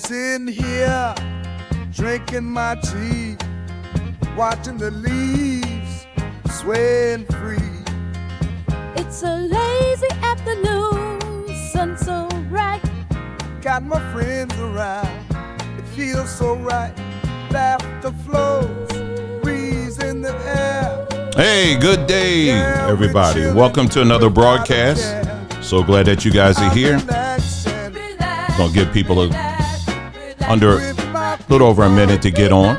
Sitting here, drinking my tea, watching the leaves swaying free. It's a lazy afternoon, sun so bright. Got my friends around, it feels so right. Laughter flows, breeze in the air. Hey, good day, everybody. Welcome to another broadcast. So glad that you guys are here. Gonna give people under a little over a minute to get on.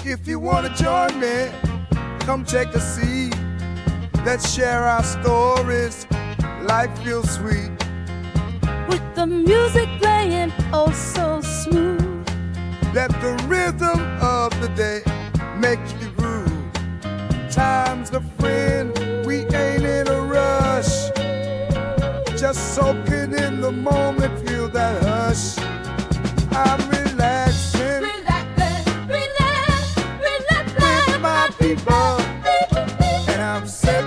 If you wanna join me, come take a seat. Let's share our stories. Life feels sweet with the music playing oh so smooth. Let the rhythm of the day make you groove. Time's a friend, we ain't in a rush. Just soaking in the moment, feel that hush. I'm relaxing, with my people, and I'm sipping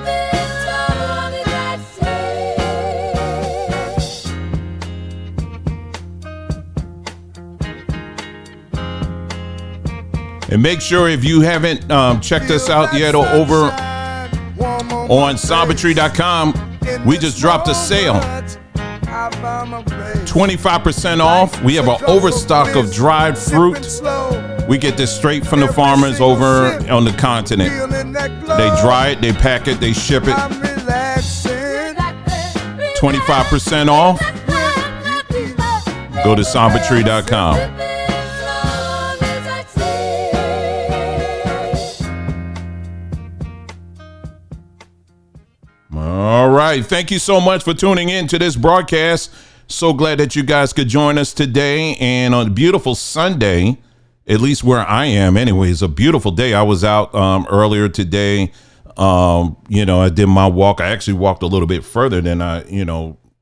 on that And make sure if you haven't checked us out yet over on Sabbatry.com, we just dropped a sale. 25% off. We have an overstock of dried fruit. We get this straight from the farmers over on the continent. They dry it, they pack it, they ship it. 25% off. Go to Sabbatry.com. All right. Thank you so much for tuning in to this broadcast. So glad that you guys could join us today. And on a beautiful Sunday, at least where I am anyway, it's a beautiful day. I was out earlier today. I did my walk. I actually walked a little bit further than I,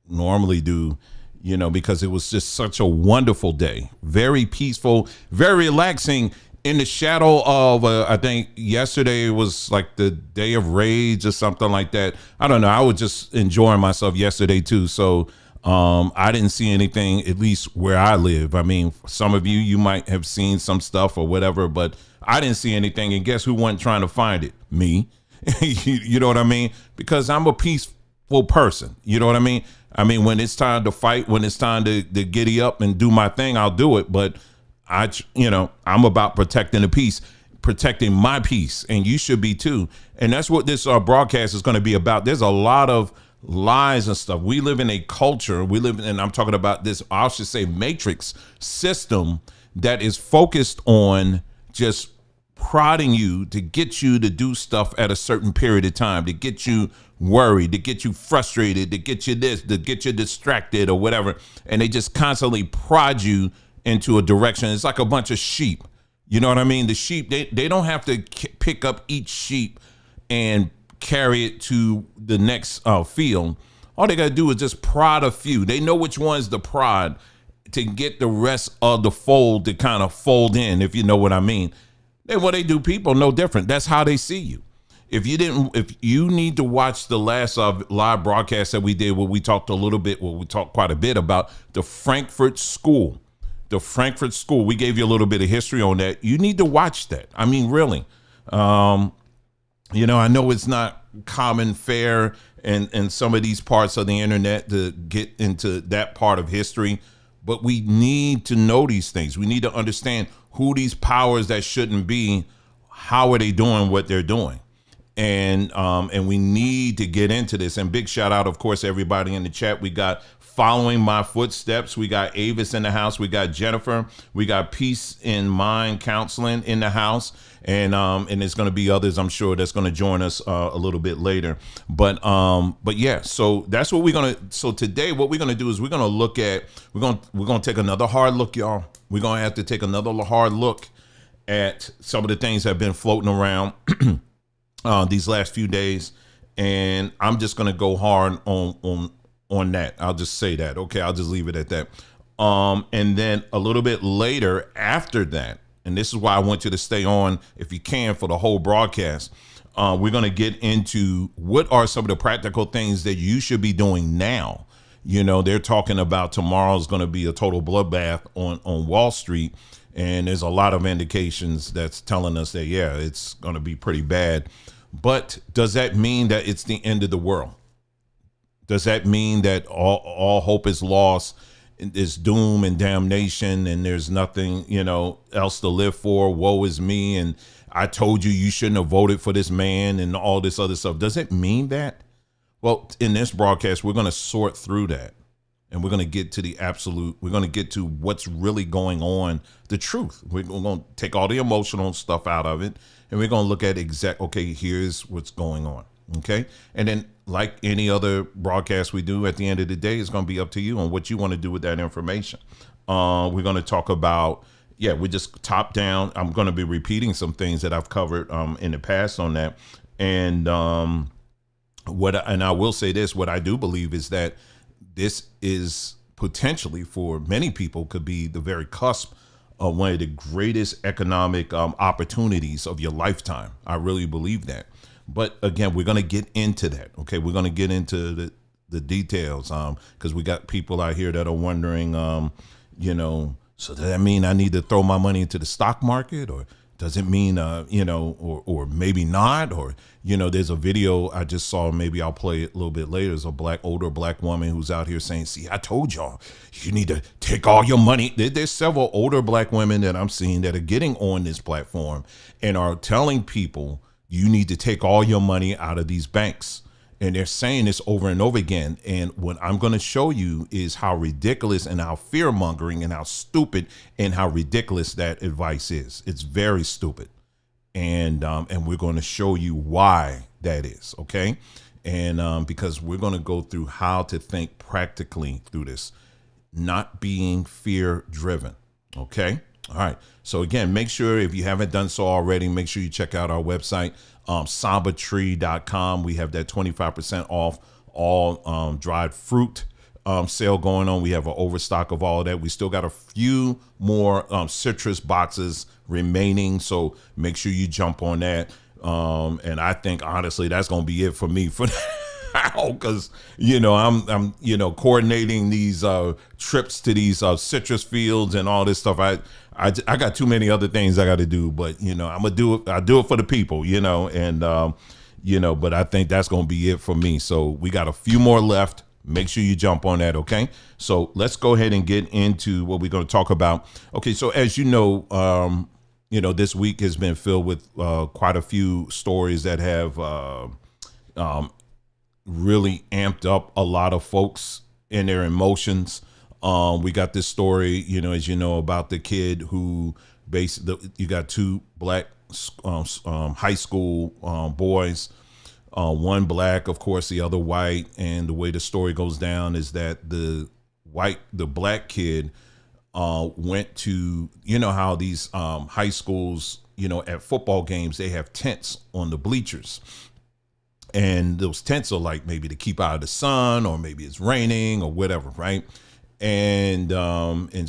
normally do, because it was just such a wonderful day. Very peaceful, very relaxing. In the shadow of, I think yesterday was like the day of rage or something like that. I don't know. I was just enjoying myself yesterday too. So I didn't see anything, at least where I live. I mean, some of you might have seen some stuff or whatever, but I didn't see anything. And guess who wasn't trying to find it? Me. You know what I mean? Because I'm a peaceful person. You know what I mean? I mean, when it's time to fight, when it's time to giddy up and do my thing, I'll do it. But I'm about protecting the peace, protecting my peace, and you should be too. And that's what this broadcast is going to be about. There's a lot of lies and stuff. We live in a culture. And I'm talking about this, I should say, matrix system that is focused on just prodding you to get you to do stuff at a certain period of time, to get you worried, to get you frustrated, to get you this, to get you distracted or whatever. And they just constantly prod you into a direction. It's like a bunch of sheep. You know what I mean? The sheep, they don't have to pick up each sheep and carry it to the next field. All they got to do is just prod a few. They know which one's the prod to get the rest of the fold to kind of fold in, if you know what I mean. Then what they do, people, no different. That's how they see you. If you need to watch the last live broadcast that we did, where we talked quite a bit about the Frankfurt School. The Frankfurt School. We gave you a little bit of history on that. You need to watch that. I mean, really. I know it's not common fare in some of these parts of the internet to get into that part of history, but we need to know these things. We need to understand who these powers that shouldn't be, how are they doing what they're doing? And we need to get into this. And big shout out, of course, everybody in the chat. We got Following My Footsteps. We got Avis in the house. We got Jennifer. We got Peace in Mind Counseling in the house. And there's going to be others, I'm sure, that's going to join us a little bit later. But yeah, so that's what so today what we're going to do is we're going to take another hard look, y'all. We're going to have to take another hard look at some of the things that have been floating around these last few days. And I'm just going to go hard on that. I'll just say that. Okay, I'll just leave it at that. And then a little bit later after that, and this is why I want you to stay on if you can for the whole broadcast. We're going to get into what are some of the practical things that you should be doing now. You know, they're talking about tomorrow's going to be a total bloodbath on Wall Street. And there's a lot of indications that's telling us that, yeah, it's going to be pretty bad. But does that mean that it's the end of the world? Does that mean that all hope is lost, is doom and damnation, and there's nothing, you know, else to live for? Woe is me, and I told you you shouldn't have voted for this man, and all this other stuff. Does it mean that? Well, in this broadcast, we're going to sort through that, and we're going to get to the absolute. We're going to get to what's really going on, the truth. We're going to take all the emotional stuff out of it, and we're going to look at okay, here's what's going on. Okay. And then, like any other broadcast we do, at the end of the day, it's going to be up to you on what you want to do with that information. We're going to talk about, we just top down. I'm going to be repeating some things that I've covered in the past on that. And and I will say this, what I do believe is that this is potentially, for many people, could be the very cusp of one of the greatest economic opportunities of your lifetime. I really believe that. But again, we're going to get into that. Okay, we're going to get into the details because we got people out here that are wondering, you know, so does that mean I need to throw my money into the stock market, or does it mean, you know, or maybe not, or, you know, there's a video I just saw, maybe I'll play it a little bit later. There's a older black woman who's out here saying, see, I told y'all, you need to take all your money. There's several older black women that I'm seeing that are getting on this platform and are telling people, you need to take all your money out of these banks. And they're saying this over and over again. And what I'm going to show you is how ridiculous and how fear mongering and how stupid and how ridiculous that advice is. It's very stupid. And we're going to show you why that is. OK, and because we're going to go through how to think practically through this, not being fear driven. OK. All right. So again, make sure, if you haven't done so already, make sure you check out our website, sambatree.com. We have that 25% off all dried fruit sale going on. We have an overstock of all of that. We still got a few more citrus boxes remaining. So make sure you jump on that. And I think, honestly, that's going to be it for me for now, because, you know, I'm you know, coordinating these trips to these citrus fields and all this stuff. I got too many other things I got to do, but, you know, I'm going to do it. I do it for the people, you know, and, you know, but I think that's going to be it for me. So we got a few more left. Make sure you jump on that. OK, so let's go ahead and get into what we're going to talk about. OK, so as you know, this week has been filled with quite a few stories that have really amped up a lot of folks in their emotions. We got this story, you know, as you know, about the kid who you got two black high school boys, one black, of course, the other white. And the way the story goes down is that the black kid went to, you know, how these high schools, you know, at football games, they have tents on the bleachers. And those tents are like maybe to keep out of the sun, or maybe it's raining or whatever, right? And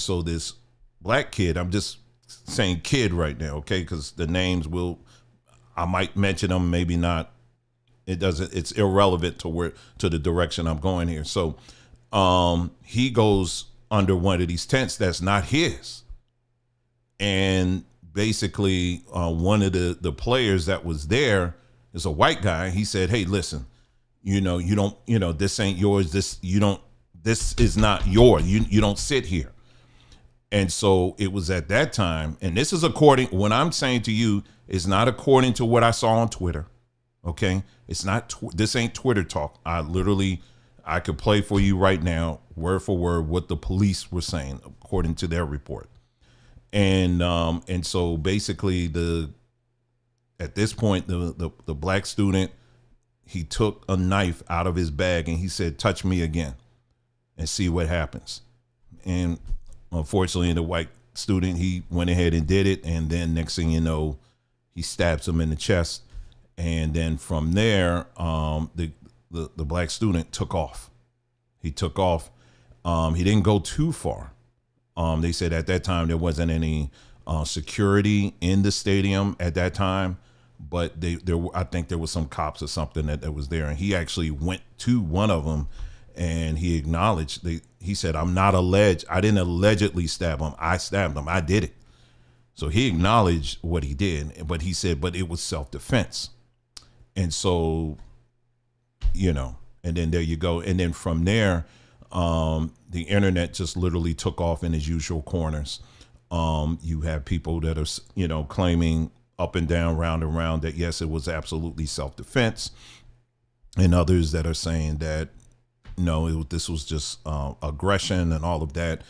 so this black kid, I'm just saying kid right now, okay? Because the names I might mention them, maybe not. It's irrelevant to the direction I'm going here. So he goes under one of these tents that's not his. And basically one of the players that was there is a white guy. He said, hey, listen, you know, you don't, you know, this ain't yours. This is not yours. You don't sit here. And so it was at that time, and this is what I'm saying to you is not according to what I saw on Twitter. Okay. It's not, this ain't Twitter talk. I could play for you right now, word for word, what the police were saying, according to their report. And so basically at this point, the black student, he took a knife out of his bag and he said, touch me again and see what happens. And unfortunately, the white student, he went ahead and did it. And then next thing you know, he stabs him in the chest. And then from there, the black student took off. He took off. He didn't go too far. They said at that time there wasn't any security in the stadium at that time. but I think there was some cops or something that was there, and he actually went to one of them, and he acknowledged. He said, I didn't allegedly stab him. I stabbed him. I did it. So he acknowledged what he did, but he said, but it was self-defense. And so, and then there you go. And then from there, the internet just literally took off in its usual corners. You have people that are, claiming up and down, round and round, that yes, it was absolutely self-defense, and others that are saying that no, this was just aggression and all of that.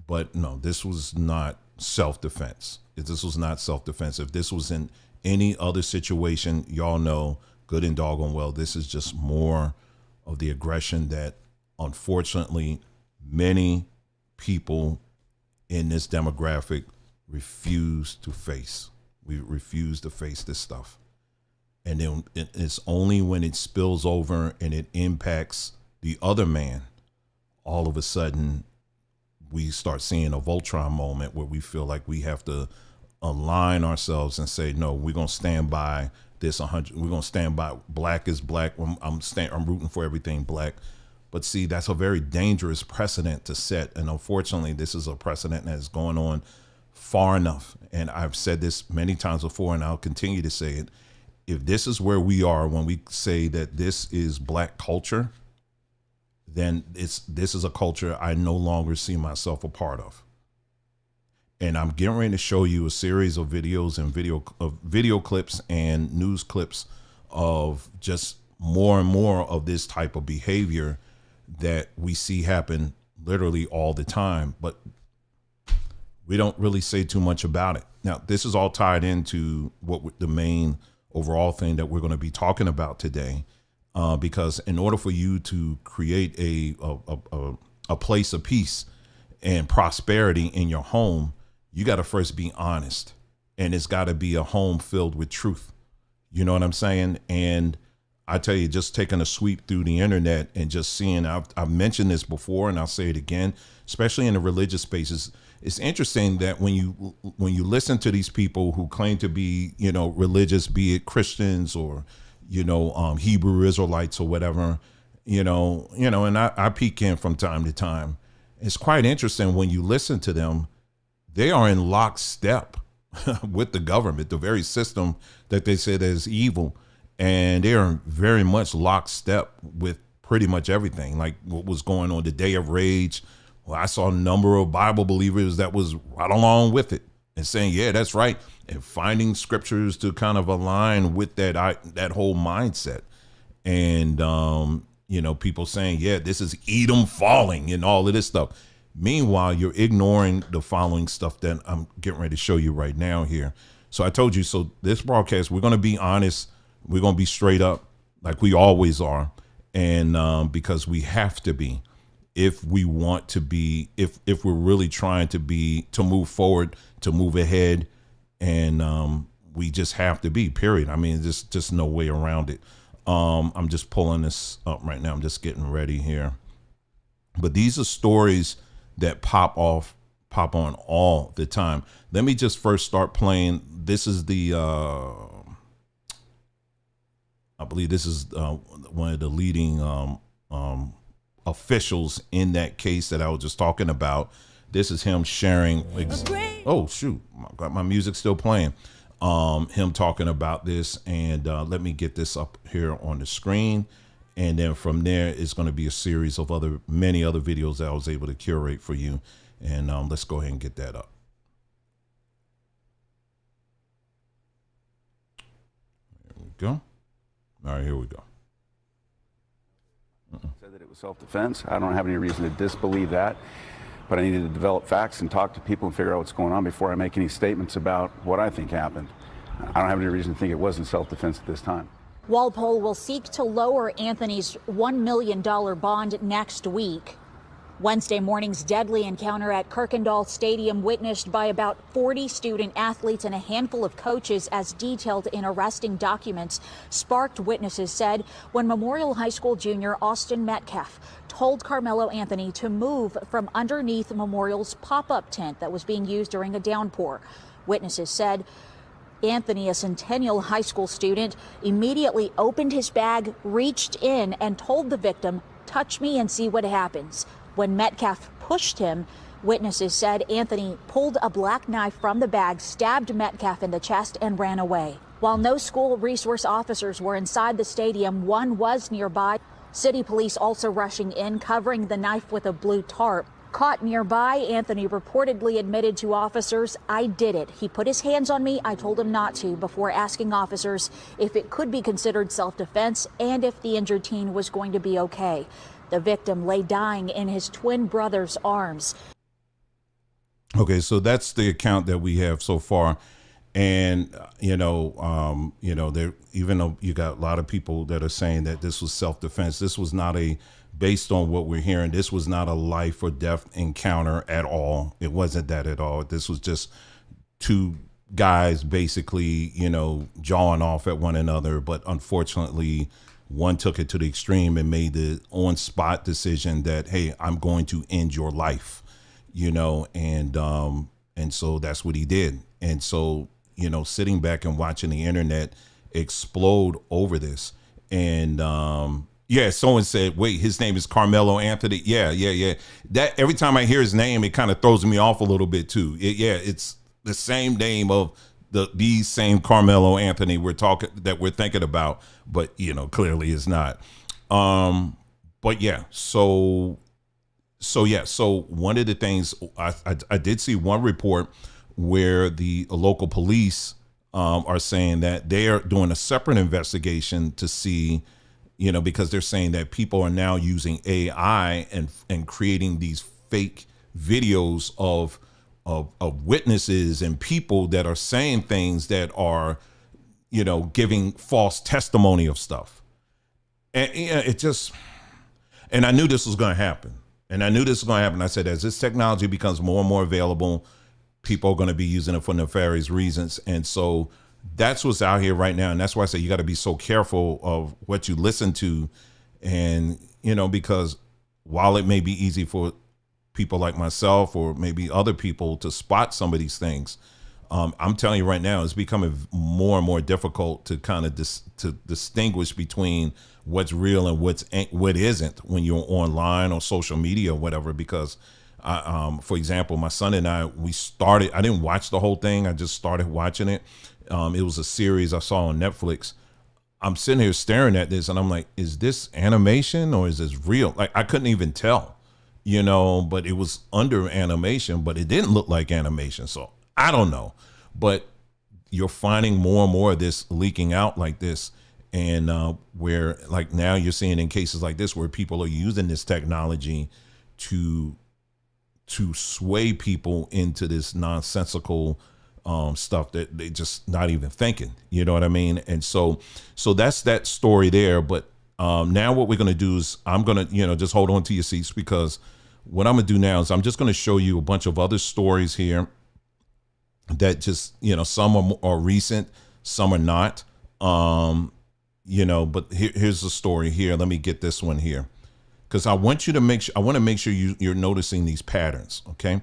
But no, this was not self-defense. This was not self-defense. If this was in any other situation, y'all know good and doggone well, this is just more of the aggression that unfortunately many people in this demographic refuse to face. We refuse to face this stuff. And then it's only when it spills over and it impacts the other man, all of a sudden we start seeing a Voltron moment where we feel like we have to align ourselves and say, no, we're going to stand by this 100. We're going to stand by black is black. I'm rooting for everything black. But see, that's a very dangerous precedent to set. And unfortunately, this is a precedent that is going on far enough. And I've said this many times before, and I'll continue to say it. If this is where we are when we say that this is black culture, then this is a culture I no longer see myself a part of. And I'm getting ready to show you a series of videos and video clips and news clips of just more and more of this type of behavior that we see happen literally all the time, but we don't really say too much about it. Now, this is all tied into the main overall thing that we're going to be talking about today, because in order for you to create a place of peace and prosperity in your home, you got to first be honest, and it's got to be a home filled with truth. You know what I'm saying? And I tell you, just taking a sweep through the internet and just seeing, I've mentioned this before and I'll say it again, especially in the religious spaces. It's interesting that when you listen to these people who claim to be, religious, be it Christians or, Hebrew Israelites or whatever, and I peek in from time to time. It's quite interesting when you listen to them, they are in lockstep with the government, the very system that they said is evil. And they are very much lockstep with pretty much everything, like what was going on the Day of Rage. Well, I saw a number of Bible believers that was right along with it and saying, yeah, that's right. And finding scriptures to kind of align with that whole mindset. And, people saying, yeah, this is Edom falling and all of this stuff. Meanwhile, you're ignoring the following stuff that I'm getting ready to show you right now here. So I told you, so this broadcast, we're going to be honest. We're going to be straight up like we always are. And because we have to be, if we want to be, if we're really trying to move forward, to move ahead. And we just have to be, period. I mean, there's just no way around it. I'm just pulling this up right now. I'm just getting ready here. But these are stories that pop on all the time. Let me just first start playing. This is the, I believe this is one of the leading officials in that case that I was just talking about. This is him sharing. Oh, shoot. Got my music still playing. Him talking about this. And let me get this up here on the screen. And then from there, it's going to be a series of many other videos that I was able to curate for you. And let's go ahead and get that up. There we go. All right, here we go. Said that it was self-defense. I don't have any reason to disbelieve that, but I needed to develop facts and talk to people and figure out what's going on before I make any statements about what I think happened. I don't have any reason to think it wasn't self-defense at this time. Walpole will seek to lower Anthony's $1 million bond next week. Wednesday morning's deadly encounter at Kirkendall Stadium, witnessed by about 40 student athletes and a handful of coaches, as detailed in arresting documents, sparked, witnesses said, when Memorial High School junior Austin Metcalf told Carmelo Anthony to move from underneath Memorial's pop-up tent that was being used during a downpour. Witnesses said Anthony, a Centennial High School student, immediately opened his bag, reached in, and told the victim, "Touch me and see what happens." When Metcalf pushed him, witnesses said Anthony pulled a black knife from the bag, stabbed Metcalf in the chest, and ran away. While no school resource officers were inside the stadium, one was nearby. City police also rushing in, covering the knife with a blue tarp. Caught nearby, Anthony reportedly admitted to officers, "I did it. He put his hands on me. I told him not to," before asking officers if it could be considered self-defense and if the injured teen was going to be okay. The victim lay dying in his twin brother's arms. Okay, so that's the account that we have so far. And, there, even though you got a lot of people that are saying that this was self-defense, this was not based on what we're hearing, this was not a life or death encounter at all. It wasn't that at all. This was just two guys basically, jawing off at one another. But unfortunately, one took it to the extreme and made the on-spot decision that, hey, I'm going to end your life. And so that's what he did. And so, sitting back and watching the internet explode over this. And, someone said, wait, his name is Carmelo Anthony. Yeah. That every time I hear his name, it kind of throws me off a little bit too. It's the same name of the same Carmelo Anthony we're thinking about, but clearly it's not. So one of the things I did see one report where the local police are saying that they are doing a separate investigation to see, because they're saying that people are now using AI and creating these fake videos of witnesses and people that are saying things that are, giving false testimony of stuff. And and I knew this was going to happen. I said, as this technology becomes more and more available, people are going to be using it for nefarious reasons. And so that's what's out here right now. And that's why I say you got to be so careful of what you listen to. And, because while it may be easy for people like myself or maybe other people to spot some of these things, I'm telling you right now, it's becoming more and more difficult to kind of to distinguish between what's real and what isn't when you're online or social media or whatever. Because, for example, my son and I didn't watch the whole thing. I just started watching it. It was a series I saw on Netflix. I'm sitting here staring at this and I'm like, is this animation or is this real? Like, I couldn't even tell, but it was under animation, but it didn't look like animation. So I don't know, but you're finding more and more of this leaking out like this. And where like now you're seeing in cases like this where people are using this technology to sway people into this nonsensical stuff that they just not even thinking, you know what I mean? And so that's that story there. But now what we're going to do is I'm going to, just hold on to your seats, because what I'm going to do now is I'm just going to show you a bunch of other stories here that just, some are recent, some are not, but here's the story here. Let me get this one here, because I want to make sure you're noticing these patterns. Okay.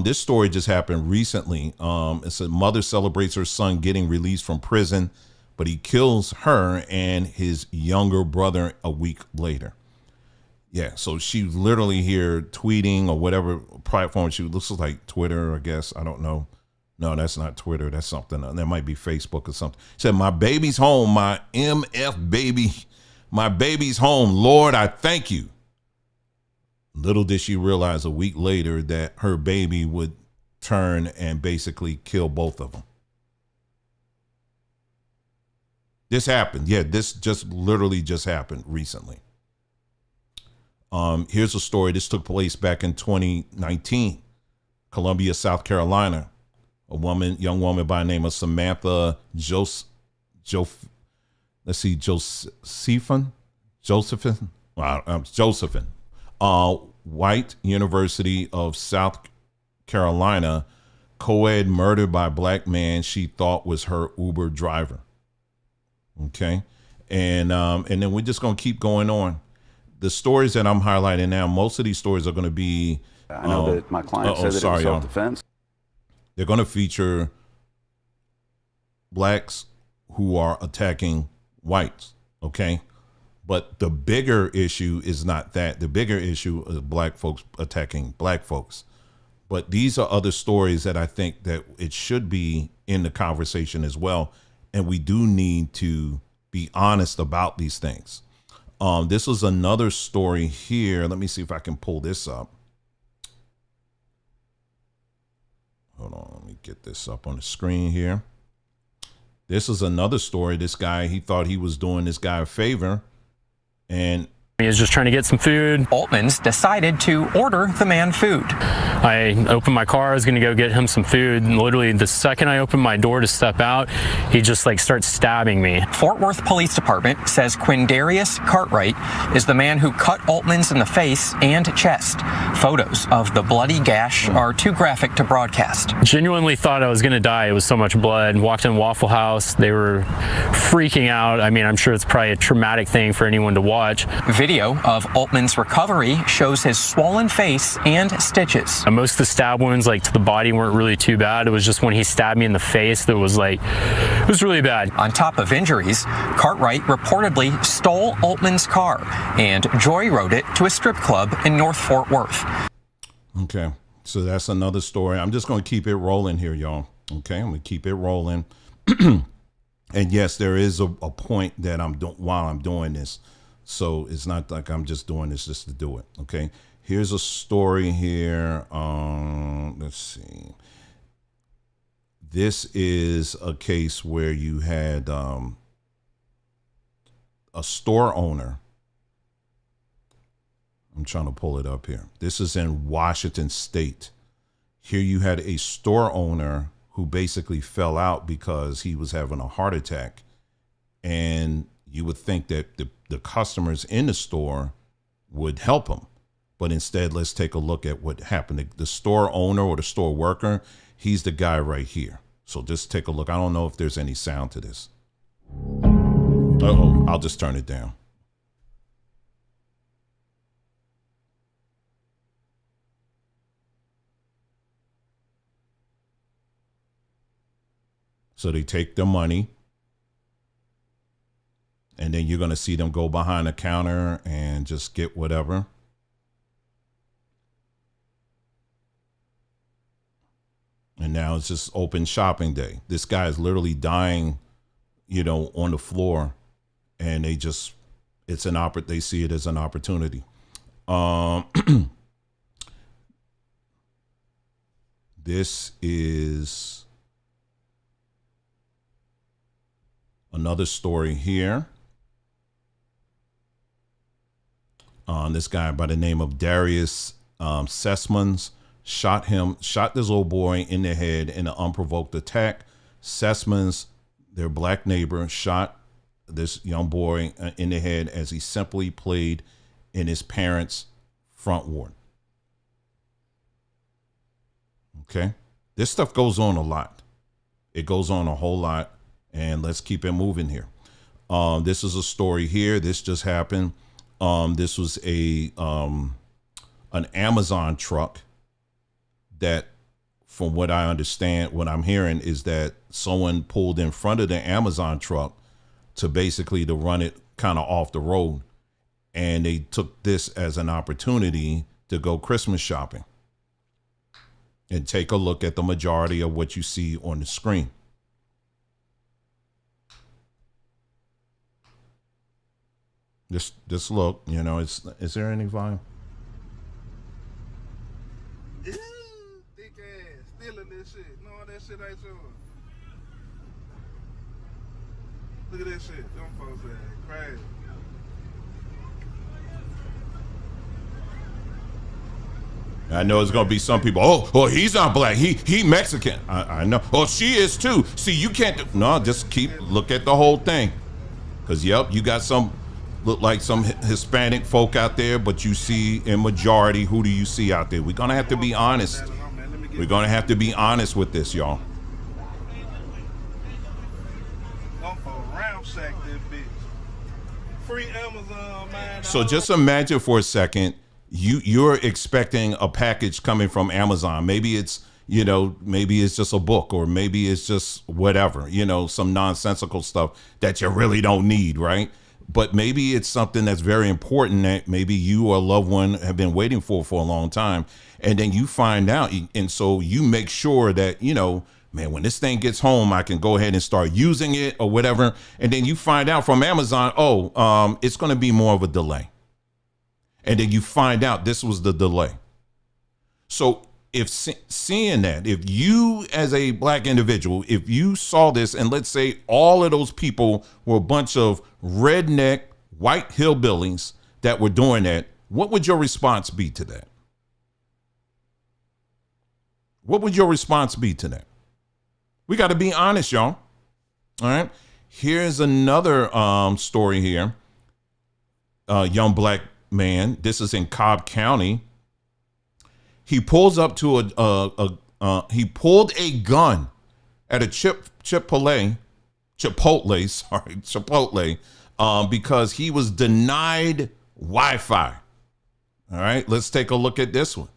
This story just happened recently. It's a mother celebrates her son getting released from prison, but he kills her and his younger brother a week later. Yeah, so she literally here tweeting or whatever platform she looks like Twitter, I guess. I don't know. No, that's not Twitter. That's something. That might be Facebook or something. She said, "My baby's home. My MF baby. My baby's home. Lord, I thank you." Little did she realize a week later that her baby would turn and basically kill both of them. This happened. Yeah, this just literally just happened recently. Here's a story. This took place back in 2019, Columbia, South Carolina. Young woman by the name of Samantha Josephine. White, University of South Carolina, co-ed, murdered by a black man she thought was her Uber driver. Okay. And then we're just going to keep going on. The stories that I'm highlighting now, most of these stories are going to be. I know that my client said that it was self-defense. They're going to feature blacks who are attacking whites, okay? But the bigger issue is not that. The bigger issue is black folks attacking black folks. But these are other stories that I think that it should be in the conversation as well. And we do need to be honest about these things. This was another story here. Let me see if I can pull this up. Hold on, let me get this up on the screen here. This is another story. This guy, he thought he was doing this guy a favor, and he was just trying to get some food. Altman's decided to order the man food. I opened my car, I was gonna go get him some food, and literally the second I opened my door to step out, he just like starts stabbing me. Fort Worth Police Department says Quindarius Cartwright is the man who cut Altman's in the face and chest. Photos of the bloody gash are too graphic to broadcast. Genuinely thought I was gonna die. It was so much blood. Walked in Waffle House, they were freaking out. I mean, I'm sure it's probably a traumatic thing for anyone to watch. Video of Altman's recovery shows his swollen face and stitches. Most of the stab wounds, like to the body, weren't really too bad. It was just when he stabbed me in the face that was like, it was really bad. On top of injuries, Cartwright reportedly stole Altman's car and joyrode it to a strip club in North Fort Worth. okay, so that's another story. I'm just going to keep it rolling here, y'all. Okay, I'm going to keep it rolling. And yes, there is a point that I'm doing while I'm doing this. So it's not like I'm just doing this just to do it. Okay. Here's a story here. Let's see. This is a case where you had a store owner. I'm trying to pull it up here. This is in Washington State. Here you had a store owner who basically fell out because he was having a heart attack. And you would think that the customers in the store would help him. But instead, let's take a look at what happened. The store owner or the store worker, he's the guy right here. So just take a look. I don't know if there's any sound to this. Uh-oh, I'll just turn it down. So they take the money. And then you're going to see them go behind the counter and just get whatever. And now it's just open shopping day. This guy is literally dying, on the floor. And they just, they see it as an opportunity. This is another story here. This guy by the name of Darius Sessmans shot this little boy in the head in an unprovoked attack. Sessmans, their black neighbor, shot this young boy in the head as he simply played in his parents' front yard. Okay. This stuff goes on a lot. It goes on a whole lot. And let's keep it moving here. This is a story here. This just happened. This was an Amazon truck that, from what I understand, what I'm hearing is that someone pulled in front of the Amazon truck to run it kind of off the road. And they took this as an opportunity to go Christmas shopping. And take a look at the majority of what you see on the screen. Just look, is there any volume? Thick ass, stealing this shit. No, that shit ain't yours. Look at that shit. Them folks are crazy. I know it's gonna be some people. Oh, he's not black. He Mexican. I know. Oh, she is too. See, you can't. No, just look at the whole thing. Cause you got look like some Hispanic folk out there, but you see in majority, who do you see out there? We're gonna have to be honest. We're gonna have to be honest with this, y'all. Free Amazon, man. So just imagine for a second, you're expecting a package coming from Amazon. Maybe it's You know, maybe it's just a book, or maybe it's just whatever, you know, some nonsensical stuff that you really don't need, right? But maybe it's something that's very important that maybe you or a loved one have been waiting for a long time. And then you find out. And so you make sure that, you know, man, when this thing gets home, I can go ahead and start using it or whatever. And then you find out from Amazon, it's going to be more of a delay. And then you find out this was the delay. So if seeing that, if you as a black individual, if you saw this, and let's say all of those people were a bunch of redneck white hillbillies that were doing that, what would your response be to that? What would your response be to that? We got to be honest, y'all. All right. Here's another story here. Young black man. This is in Cobb County. He pulls up to he pulled a gun at a Chipotle, because he was denied Wi-Fi. All right, let's take a look at this one.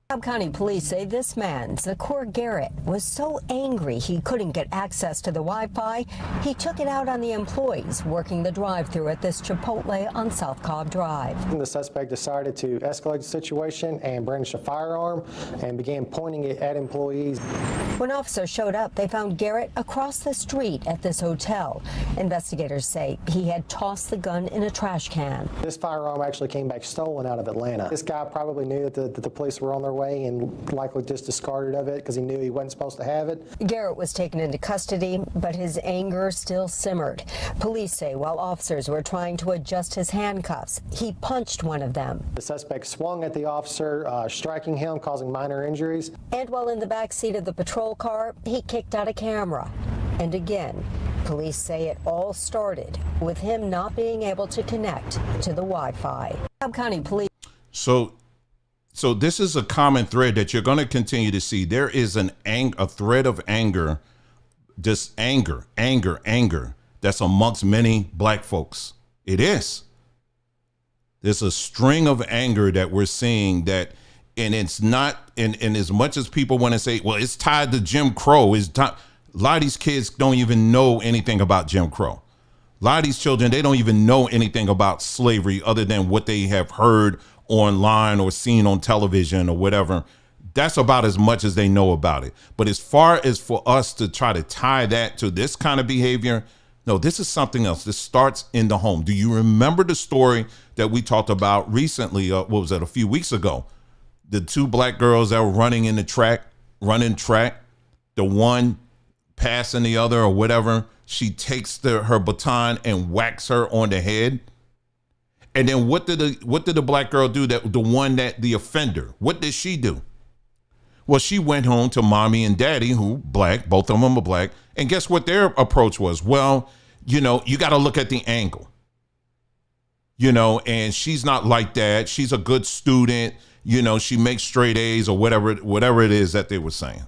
Cobb County police say this man, Zakor Garrett, was so angry he couldn't get access to the Wi-Fi, he took it out on the employees working the drive-thru at this Chipotle on South Cobb Drive. The suspect decided to escalate the situation and brandish a firearm and began pointing it at employees. When officers showed up, they found Garrett across the street at this hotel. Investigators say he had tossed the gun in a trash can. This firearm actually came back stolen out of Atlanta. This guy probably knew that the police were on their way and likely just discarded of it because he knew he wasn't supposed to have it. Garrett was taken into custody, but his anger still simmered. Police say while officers were trying to adjust his handcuffs, he punched one of them. The suspect swung at the officer, striking him, causing minor injuries. And while in the back seat of the patrol car, he kicked out a camera. And again, police say it all started with him not being able to connect to the Wi-Fi. Cobb County Police. So this is a common thread that you're going to continue to see. There is a thread of anger, just anger that's amongst many black folks. It is. There's a string of anger that we're seeing that, and it's not, and as much as people want to say, well, it's tied to Jim Crow, a lot of these kids don't even know anything about Jim Crow. A lot of these children, they don't even know anything about slavery other than what they have heard online or seen on television or whatever. That's about as much as they know about it. But as far as for us to try to tie that to this kind of behavior, no, this is something else. This starts in the home. Do you remember the story that we talked about recently? What was that, a few weeks ago? The two black girls that were running track, the one passing the other or whatever, she takes her baton and whacks her on the head. And then what did the black girl do? The offender, what did she do? Well, she went home to mommy and daddy, who black, both of them are black. And guess what their approach was? Well, you know, you got to look at the angle, you know, and she's not like that. She's a good student. You know, she makes straight A's or whatever it is that they were saying.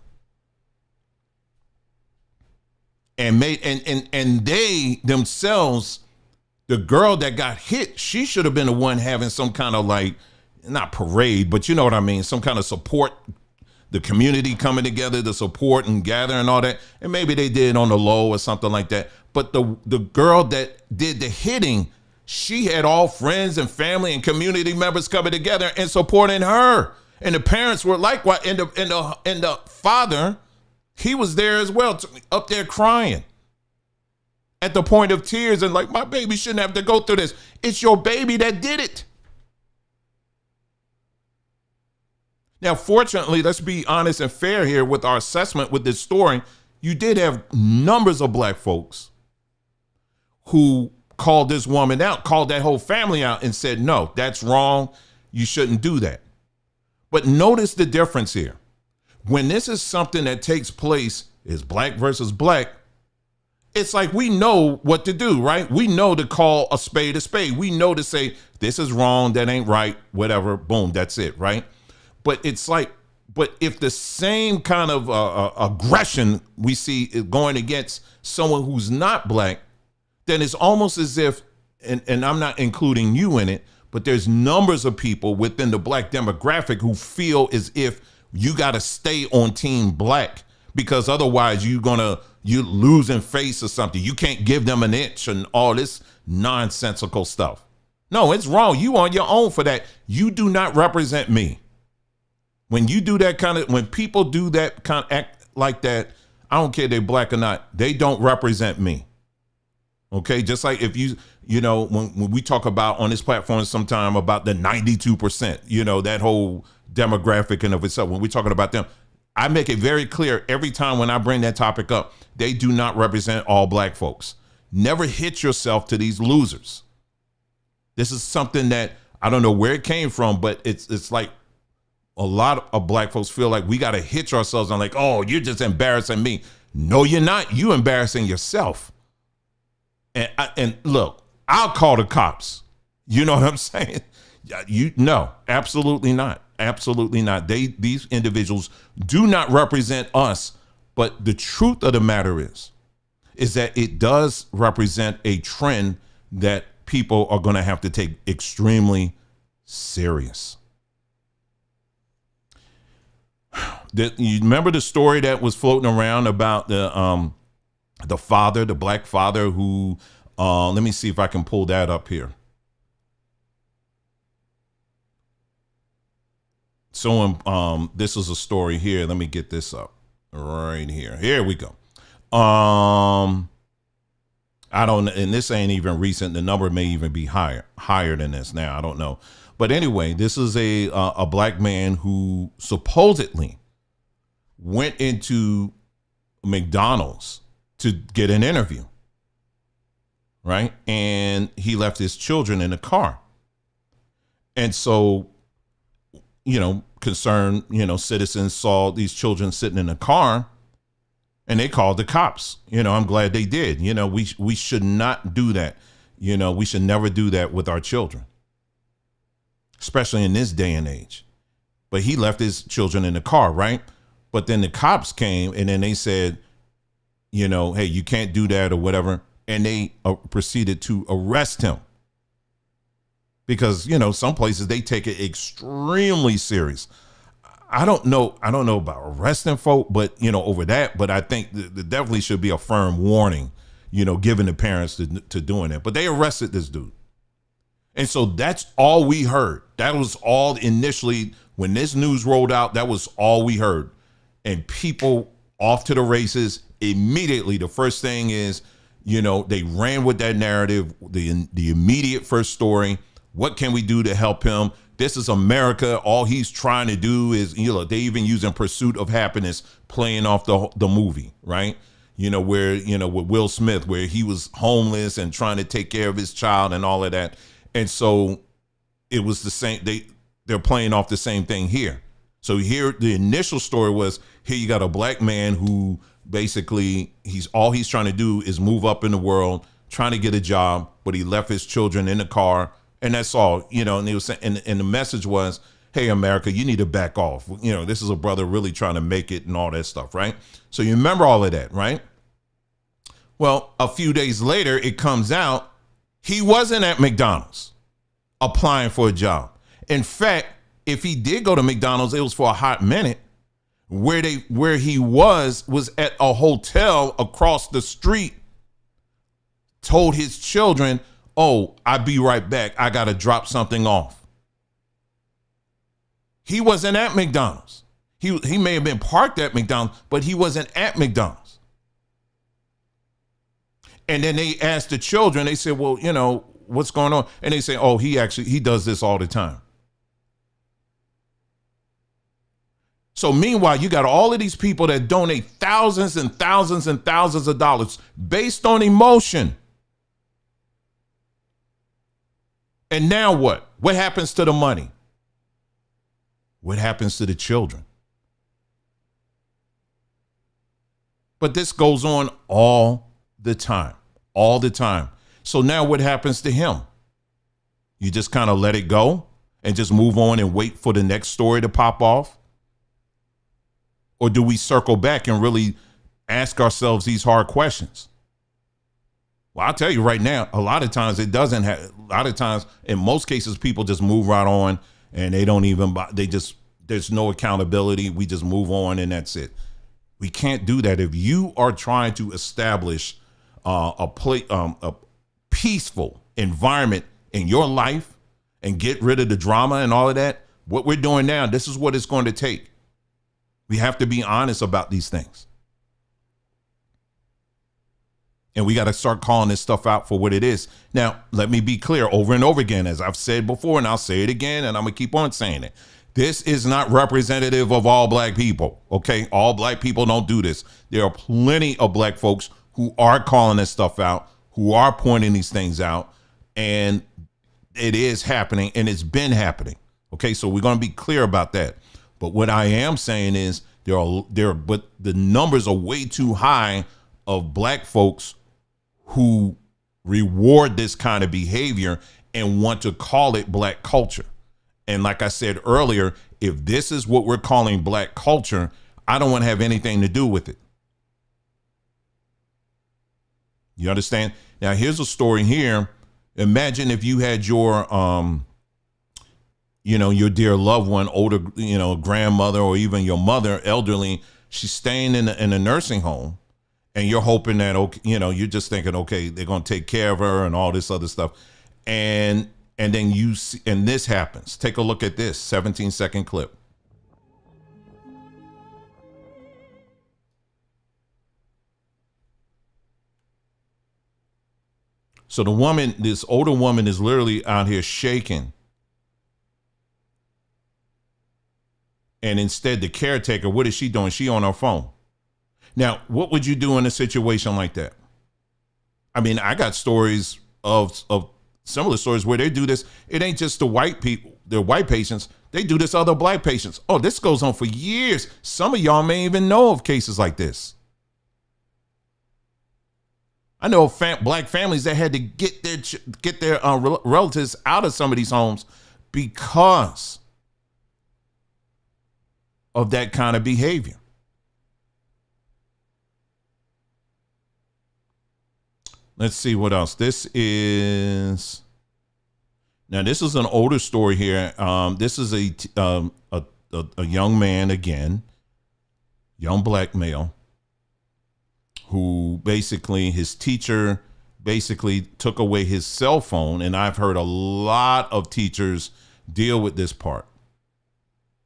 And they themselves, the girl that got hit, she should have been the one having some kind of, like, not parade, but you know what I mean, some kind of support, the community coming together to support and gather and all that. And maybe they did on the low or something like that. But the girl that did the hitting, she had all friends and family and community members coming together and supporting her. And the parents were likewise, and the father, he was there as well, up there crying at the point of tears and like, my baby shouldn't have to go through this. It's your baby that did it. Now, fortunately, let's be honest and fair here with our assessment with this story. You did have numbers of black folks who called this woman out, called that whole family out and said, no, that's wrong. You shouldn't do that. But notice the difference here. When this is something that takes place, is black versus black, it's like we know what to do, right? We know to call a spade a spade. We know to say, this is wrong, that ain't right, whatever, boom, that's it, right? But it's like, but if the same kind of aggression we see is going against someone who's not black, then it's almost as if, and I'm not including you in it, but there's numbers of people within the black demographic who feel as if you got to stay on team black because otherwise you losing face or something. You can't give them an inch and all this nonsensical stuff. No, it's wrong. You on your own for that. You do not represent me. When you do that when people do that kind of act like that, I don't care if they're black or not, they don't represent me. Okay, just like if when we talk about on this platform sometime about the 92%, that whole demographic and of itself, when we're talking about them, I make it very clear every time when I bring that topic up, they do not represent all black folks. Never hit yourself to these losers. This is something that I don't know where it came from, but it's like a lot of black folks feel like we got to hitch ourselves on like, oh, you're just embarrassing me. No, you're not. You embarrassing yourself. And look, I'll call the cops. You know what I'm saying? No, absolutely not. Absolutely not. These individuals do not represent us. But the truth of the matter is that it does represent a trend that people are going to have to take extremely serious. You remember the story that was floating around about the black father who, let me see if I can pull that up here. So this is a story here. Let me get this up right here. Here we go. I don't, and this ain't even recent. The number may even be higher than this now. I don't know. But anyway, this is a black man who supposedly went into McDonald's to get an interview, right? And he left his children in the car. And so, concerned, citizens saw these children sitting in the car and they called the cops. I'm glad they did. We should not do that. We should never do that with our children, especially in this day and age. But he left his children in the car, right? But then the cops came and then they said, hey, you can't do that or whatever. And they proceeded to arrest him because, some places they take it extremely serious. I don't know about arresting folk, but, over that. But I think there definitely should be a firm warning, given the parents to doing it. But they arrested this dude. And so that's all we heard. That was all initially when this news rolled out. That was all we heard. And people off to the races immediately. The first thing is, they ran with that narrative, the immediate first story. What can we do to help him? This is America. All he's trying to do is, they even using Pursuit of Happiness, playing off the movie, right? Where, with Will Smith, where he was homeless and trying to take care of his child and all of that. And so it was the same. They're playing off the same thing here. So here, the initial story was, here you got a black man who basically he's trying to do is move up in the world, trying to get a job, but he left his children in the car. And that's all, and they were saying, and the message was, hey, America, you need to back off. This is a brother really trying to make it and all that stuff, right? So you remember all of that, right? Well, a few days later, it comes out he wasn't at McDonald's applying for a job. In fact, if he did go to McDonald's, it was for a hot minute. Where he was at a hotel across the street, told his children, oh, I'll be right back. I got to drop something off. He wasn't at McDonald's. He may have been parked at McDonald's, but he wasn't at McDonald's. And then they asked the children, they said, well, what's going on? And they say, oh, he does this all the time. So meanwhile, you got all of these people that donate thousands and thousands and thousands of dollars based on emotion. And now what? What happens to the money? What happens to the children? But this goes on all the time. So now what happens to him? You just kind of let it go and just move on and wait for the next story to pop off? Or do we circle back and really ask ourselves these hard questions? Well, I'll tell you right now, a lot of times in most cases, people just move right on and they don't even, they just there's no accountability. We just move on and that's it. We can't do that. If you are trying to establish a peaceful environment in your life and get rid of the drama and all of that, what we're doing now, this is what it's going to take. We have to be honest about these things. And we got to start calling this stuff out for what it is. Now, let me be clear over and over again, as I've said before, and I'll say it again, and I'm going to keep on saying it. This is not representative of all black people, okay? All black people don't do this. There are plenty of black folks who are calling this stuff out, who are pointing these things out, and it is happening, and it's been happening, okay? So we're going to be clear about that. But what I am saying is but the numbers are way too high of black folks who reward this kind of behavior and want to call it black culture. And like I said earlier, if this is what we're calling black culture, I don't want to have anything to do with it. You understand? Now, here's a story here. Imagine if you had your, your dear loved one, older, grandmother, or even your mother, elderly, she's staying in a nursing home, and you're hoping that, you're just thinking, okay, they're going to take care of her and all this other stuff. And then you see, and this happens. Take a look at this 17-second clip. So the woman, this older woman, is literally out here shaking. And instead, the caretaker, what is she doing? She on her phone. Now, what would you do in a situation like that? I mean, I got stories of similar stories where they do this. It ain't just the white people, the white patients. They do this to other black patients. Oh, this goes on for years. Some of y'all may even know of cases like this. I know of black families that had to get their relatives out of some of these homes because of that kind of behavior. Let's see what else. This is an older story here. This is a young man, again, young black male, who basically, his teacher basically took away his cell phone. And I've heard a lot of teachers deal with this part.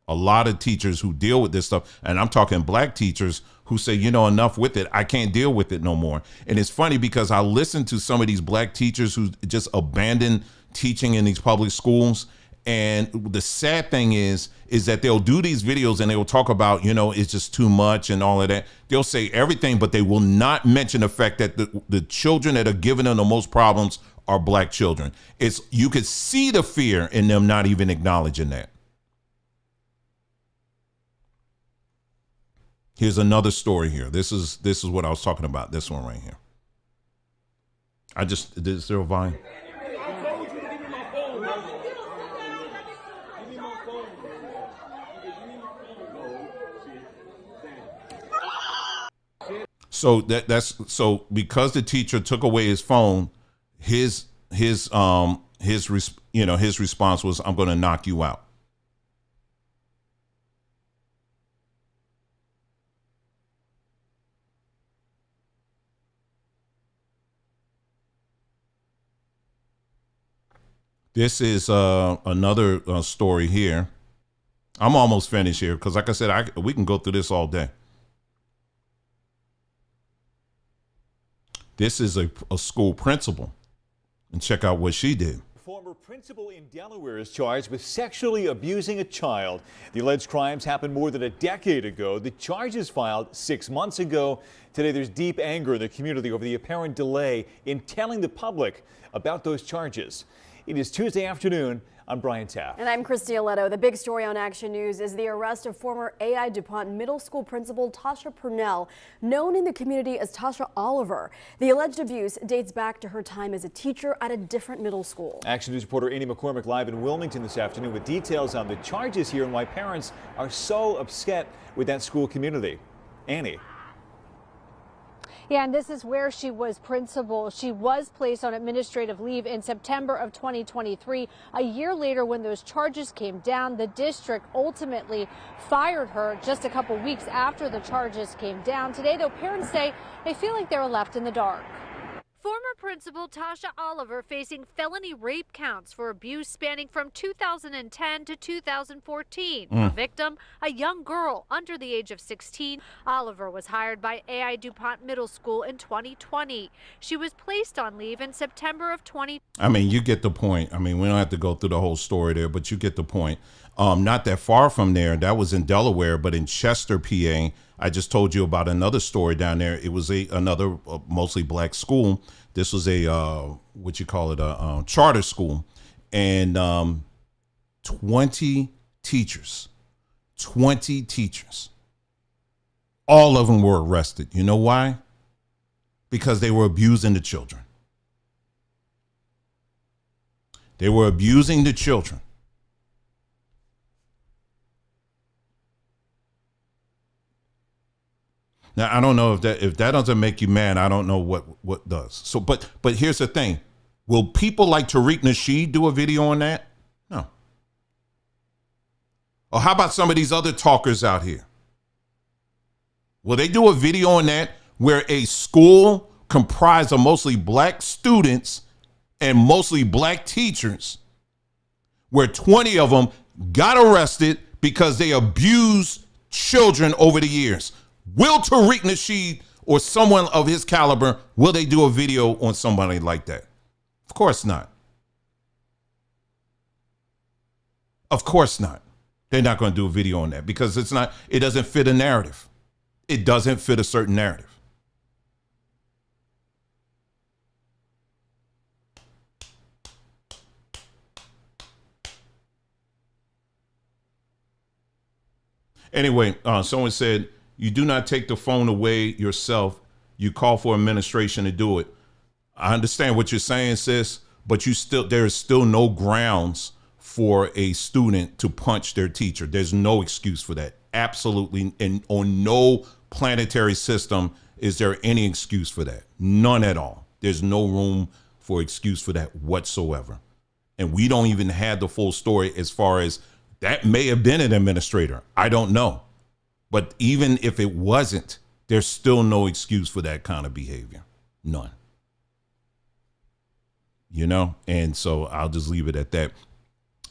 A lot of teachers who deal with this stuff, and I'm talking black teachers who say, enough with it. I can't deal with it no more. And it's funny because I listen to some of these black teachers who just abandon teaching in these public schools. And the sad thing is that they'll do these videos and they will talk about, it's just too much and all of that. They'll say everything, but they will not mention the fact that the children that are giving them the most problems are black children. You could see the fear in them not even acknowledging that. Here's another story here. This is what I was talking about. This one right here. Is there a volume? So so because the teacher took away his phone, his response was, "I'm going to knock you out." This is another story here. I'm almost finished here because, like I said, we can go through this all day. This is a school principal, and check out what she did. Former principal in Delaware is charged with sexually abusing a child. The alleged crimes happened more than a decade ago. The charges filed 6 months ago. Today, there's deep anger in the community over the apparent delay in telling the public about those charges. It is Tuesday afternoon. I'm Brian Taft. And I'm Christy Aletto. The big story on Action News is the arrest of former A.I. DuPont Middle School principal Tasha Purnell, known in the community as Tasha Oliver. The alleged abuse dates back to her time as a teacher at a different middle school. Action News reporter Annie McCormick live in Wilmington this afternoon with details on the charges here and why parents are so upset with that school community. Annie. Yeah, and this is where she was principal. She was placed on administrative leave in September of 2023. A year later, when those charges came down, the district ultimately fired her just a couple weeks after the charges came down. Today, though, parents say they feel like they were left in the dark. Former principal Tasha Oliver facing felony rape counts for abuse spanning from 2010 to 2014. A victim, a young girl under the age of 16. Oliver was hired by AI DuPont Middle School in 2020. She was placed on leave in September of 2020. I mean, you get the point. I mean, we don't have to go through the whole story there, but you get the point. Not that far from there, that was in Delaware, but in Chester, PA, I just told you about another story down there. It was another mostly black school. This was a a charter school, and 20 teachers, all of them were arrested. You know why? Because they were abusing the children. They were abusing the children. Now, I don't know if that doesn't make you mad, I don't know what does. So, but here's the thing. Will people like Tariq Nasheed do a video on that? No. Or how about some of these other talkers out here? Will they do a video on that where a school comprised of mostly black students and mostly black teachers, where 20 of them got arrested because they abused children over the years? Will Tariq Nasheed or someone of his caliber, will they do a video on somebody like that? Of course not. Of course not. They're not going to do a video on that because it doesn't fit a narrative. It doesn't fit a certain narrative. Anyway, someone said, you do not take the phone away yourself. You call for administration to do it. I understand what you're saying, sis, but there is still no grounds for a student to punch their teacher. There's no excuse for that. Absolutely. And on no planetary system is there any excuse for that. None at all. There's no room for excuse for that whatsoever. And we don't even have the full story as far as that may have been an administrator. I don't know. But even if it wasn't, there's still no excuse for that kind of behavior. None. You know, and so I'll just leave it at that.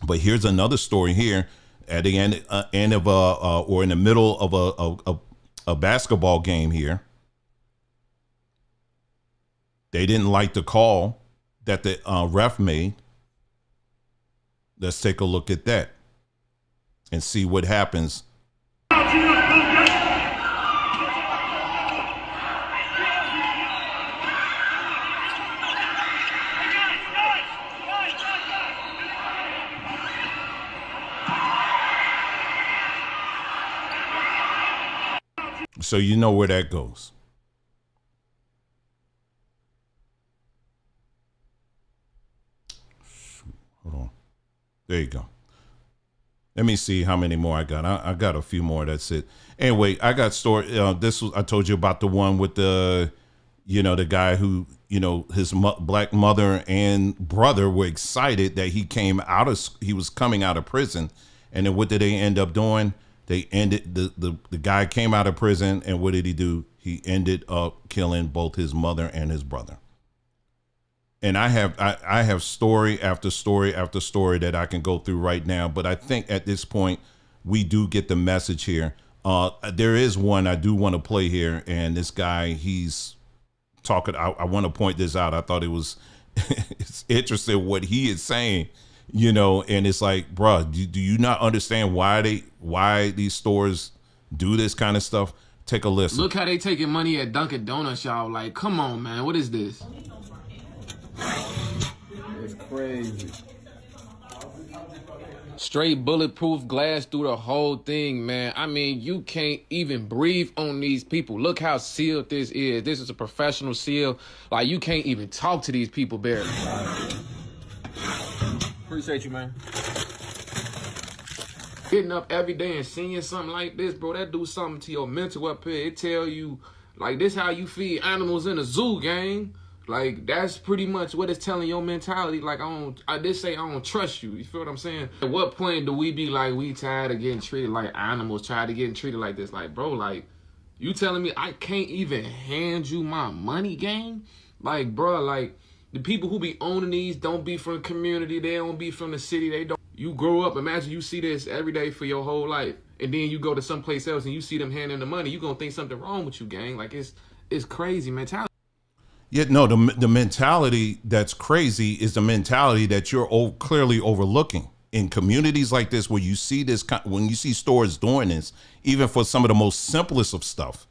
But here's another story here at the end of or in the middle of a basketball game here. They didn't like the call that the ref made. Let's take a look at that and see what happens. So you know where that goes. Hold on. There you go. Let me see how many more I got. I got a few more. That's it. Anyway, I got story. I told you about the one with the guy who, his black mother and brother were excited that he was coming out of prison. And then what did they end up doing? They ended the guy came out of prison, and what did he do? He ended up killing both his mother and his brother. And I have story after story after story that I can go through right now, but I think at this point we do get the message here. There is one I do want to play here, and this guy, he's talking. I want to point this out. I thought it was it's interesting what he is saying. And it's like, bruh, do you not understand why these stores do this kind of stuff? Take a listen. Look how they taking money at Dunkin' Donuts, y'all. Like, come on, man. What is this? It's crazy. Straight bulletproof glass through the whole thing, man. I mean, you can't even breathe on these people. Look how sealed this is. This is a professional seal. Like, you can't even talk to these people barely. Appreciate you, man. Getting up every day and seeing something like this, bro, that do something to your mental up here. It tell you Like, this how you feed animals in a zoo, gang. Like, that's pretty much what it's telling your mentality. Like, I don't trust you. You feel what I'm saying? At what point do we be like, we tired of getting treated like animals, tired of getting treated like this? Like, bro, like, you telling me I can't even hand you my money, gang? Like, bro, like, the people who be owning these don't be from the community. They don't be from the city. They don't. You grow up, imagine you see this every day for your whole life. And then you go to someplace else and you see them handing the money. You gonna think something wrong with you, gang. Like, it's crazy mentality. Yeah, no, the mentality that's crazy is the mentality that you're clearly overlooking in communities like this, where you see this, when you see stores doing this, even for some of the most simplest of stuff.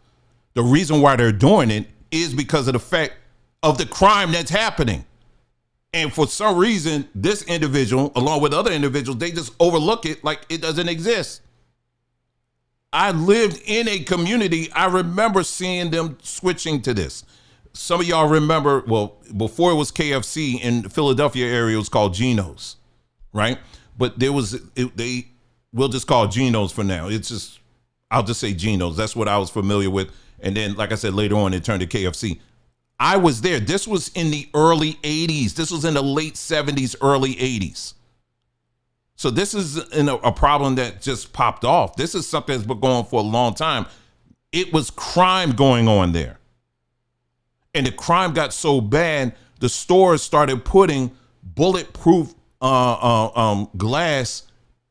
The reason why they're doing it is because of the fact of the crime that's happening. And for some reason, this individual, along with other individuals, they just overlook it like it doesn't exist. I lived in a community. I remember seeing them switching to this. Some of y'all remember, well, before it was KFC in the Philadelphia area, it was called Geno's, right? But we'll just call it Geno's for now. I'll just say Geno's. That's what I was familiar with. And then, like I said, later on, it turned to KFC. I was there. This was in the early 80s. This was in the late 70s, early 80s. So this is a problem that just popped off. This is something that's been going on for a long time. It was crime going on there. And the crime got so bad, the stores started putting bulletproof glass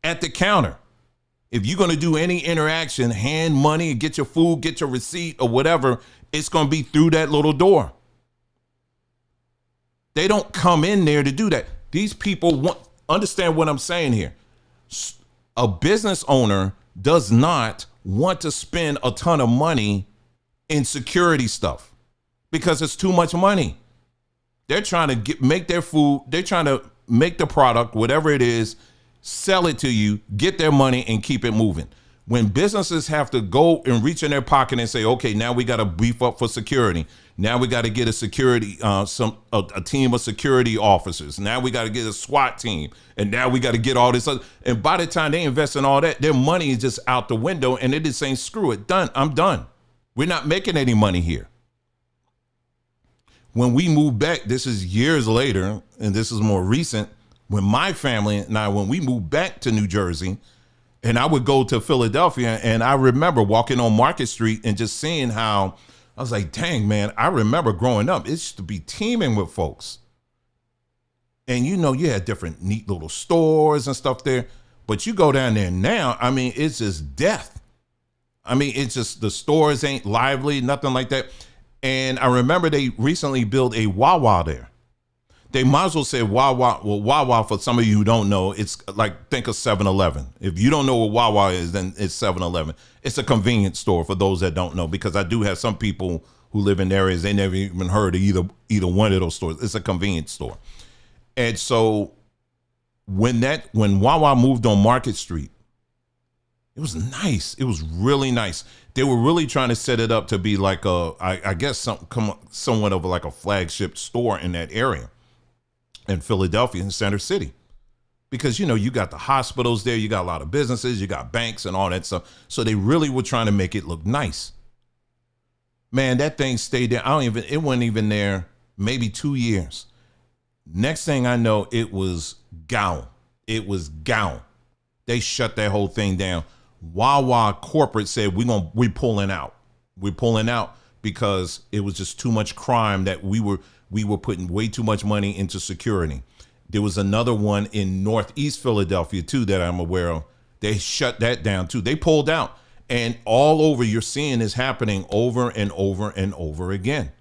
at the counter. If you're going to do any interaction, hand money, get your food, get your receipt or whatever, it's going to be through that little door. They don't come in there to do that. These people understand what I'm saying here. A business owner does not want to spend a ton of money in security stuff, because it's too much money. They're trying to make their food. They're trying to make the product, whatever it is, sell it to you, get their money, and keep it moving. When businesses have to go and reach in their pocket and say, okay, now we got to beef up for security. Now we got to get a team of security officers. Now we got to get a SWAT team. And now we got to get all this other. And by the time they invest in all that, their money is just out the window, and they're just saying, screw it, done. I'm done. We're not making any money here. When we moved back, this is years later, and this is more recent, when my family and I, when we moved back to New Jersey, and I would go to Philadelphia, and I remember walking on Market Street and just seeing how, I was like, dang, man, I remember growing up, it used to be teeming with folks. And you had different neat little stores and stuff there, but you go down there now, I mean, it's just death. I mean, it's just, the stores ain't lively, nothing like that. And I remember they recently built a Wawa there. They might as well say Wawa. Well, Wawa, for some of you who don't know, it's like, think of 7-Eleven. If you don't know what Wawa is, then it's 7-Eleven. It's a convenience store for those that don't know, because I do have some people who live in areas, they never even heard of either one of those stores. It's a convenience store. And so when Wawa moved on Market Street, it was nice. It was really nice. They were really trying to set it up to be like I guess somewhat of like a flagship store in that area in Philadelphia, in Center City, because you got the hospitals there, you got a lot of businesses, you got banks and all that stuff. So they really were trying to make it look nice. Man, that thing stayed there. It wasn't even there maybe 2 years. Next thing I know, it was gone. It was gone. They shut that whole thing down. Wawa corporate said, we're pulling out. We're pulling out because it was just too much crime, that we were putting way too much money into security. There was another one in Northeast Philadelphia too that I'm aware of. They shut that down too. They pulled out, and all over you're seeing this happening over and over and over again.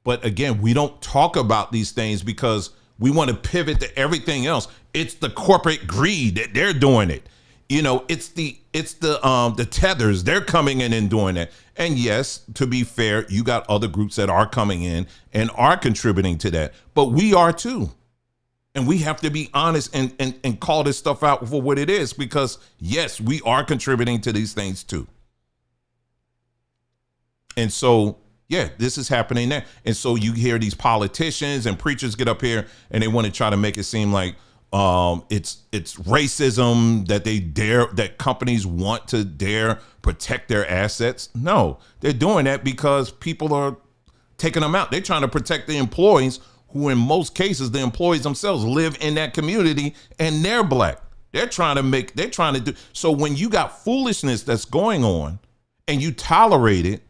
But again, we don't talk about these things because we want to pivot to everything else. It's the corporate greed that they're doing it. It's the tethers. They're coming in and doing it. And yes, to be fair, you got other groups that are coming in and are contributing to that. But we are too. And we have to be honest and call this stuff out for what it is, because yes, we are contributing to these things too. And so, yeah, this is happening now. And so you hear these politicians and preachers get up here and they want to try to make it seem like, It's racism that companies want to dare protect their assets. No, they're doing that because people are taking them out. They're trying to protect the employees who, in most cases, the employees themselves live in that community and they're black. They're trying to do. So when you got foolishness that's going on and you tolerate it,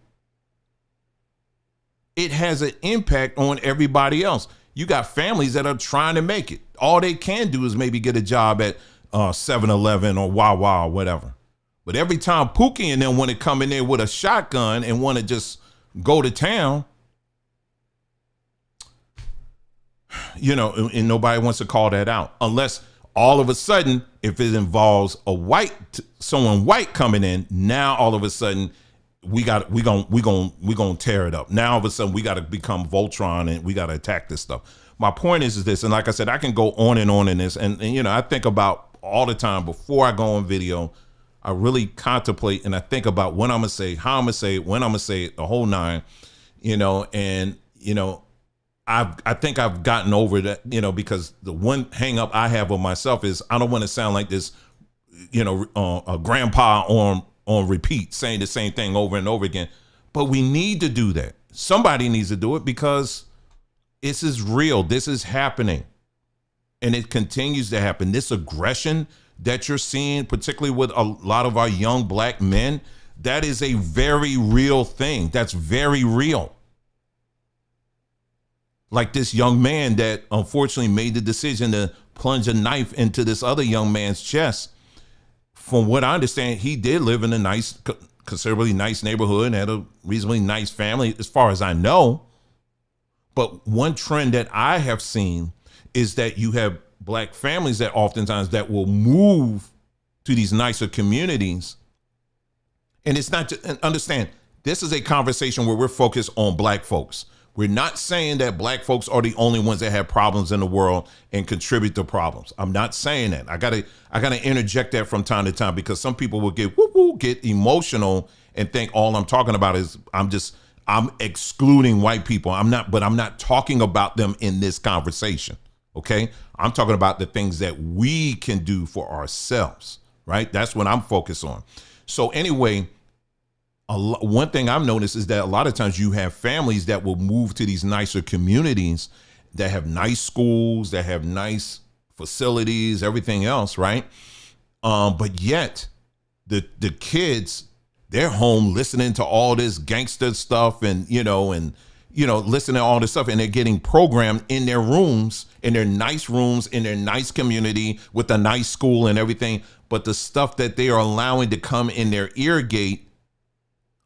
it has an impact on everybody else. You got families that are trying to make it. All they can do is maybe get a job at 7-Eleven or Wawa or whatever. But every time Pookie and them want to come in there with a shotgun and want to just go to town, and nobody wants to call that out. Unless all of a sudden, if it involves someone white coming in, now all of a sudden we gonna tear it up. Now all of a sudden we got to become Voltron and we got to attack this stuff. My point is this, and like I said, I can go on in this, and I think about all the time before I go on video. I really contemplate and I think about what I'm gonna say, how I'm gonna say it, when I'm gonna say it, the whole nine, I think I've gotten over that, because the one hang up I have with myself is I don't want to sound like this, a grandpa on repeat saying the same thing over and over again. But we need to do that. Somebody needs to do it because this is real. This is happening. And it continues to happen. This aggression that you're seeing, particularly with a lot of our young black men, that is a very real thing. That's very real. Like this young man that unfortunately made the decision to plunge a knife into this other young man's chest. From what I understand, he did live in a considerably nice neighborhood and had a reasonably nice family, as far as I know. But one trend that I have seen is that you have black families that oftentimes that will move to these nicer communities. And it's not to understand, this is a conversation where we're focused on black folks. We're not saying that black folks are the only ones that have problems in the world and contribute to problems. I'm not saying that. I gotta interject that from time to time because some people will get emotional and think all I'm talking about is I'm excluding white people. I'm not talking about them in this conversation. Okay, I'm talking about the things that we can do for ourselves. Right, that's what I'm focused on. So anyway. One thing I've noticed is that a lot of times you have families that will move to these nicer communities that have nice schools, that have nice facilities, everything else, right? But yet the kids, they're home listening to all this gangster stuff and listening to all this stuff, and they're getting programmed in their rooms, in their nice community with a nice school and everything. But the stuff that they are allowing to come in their ear gate,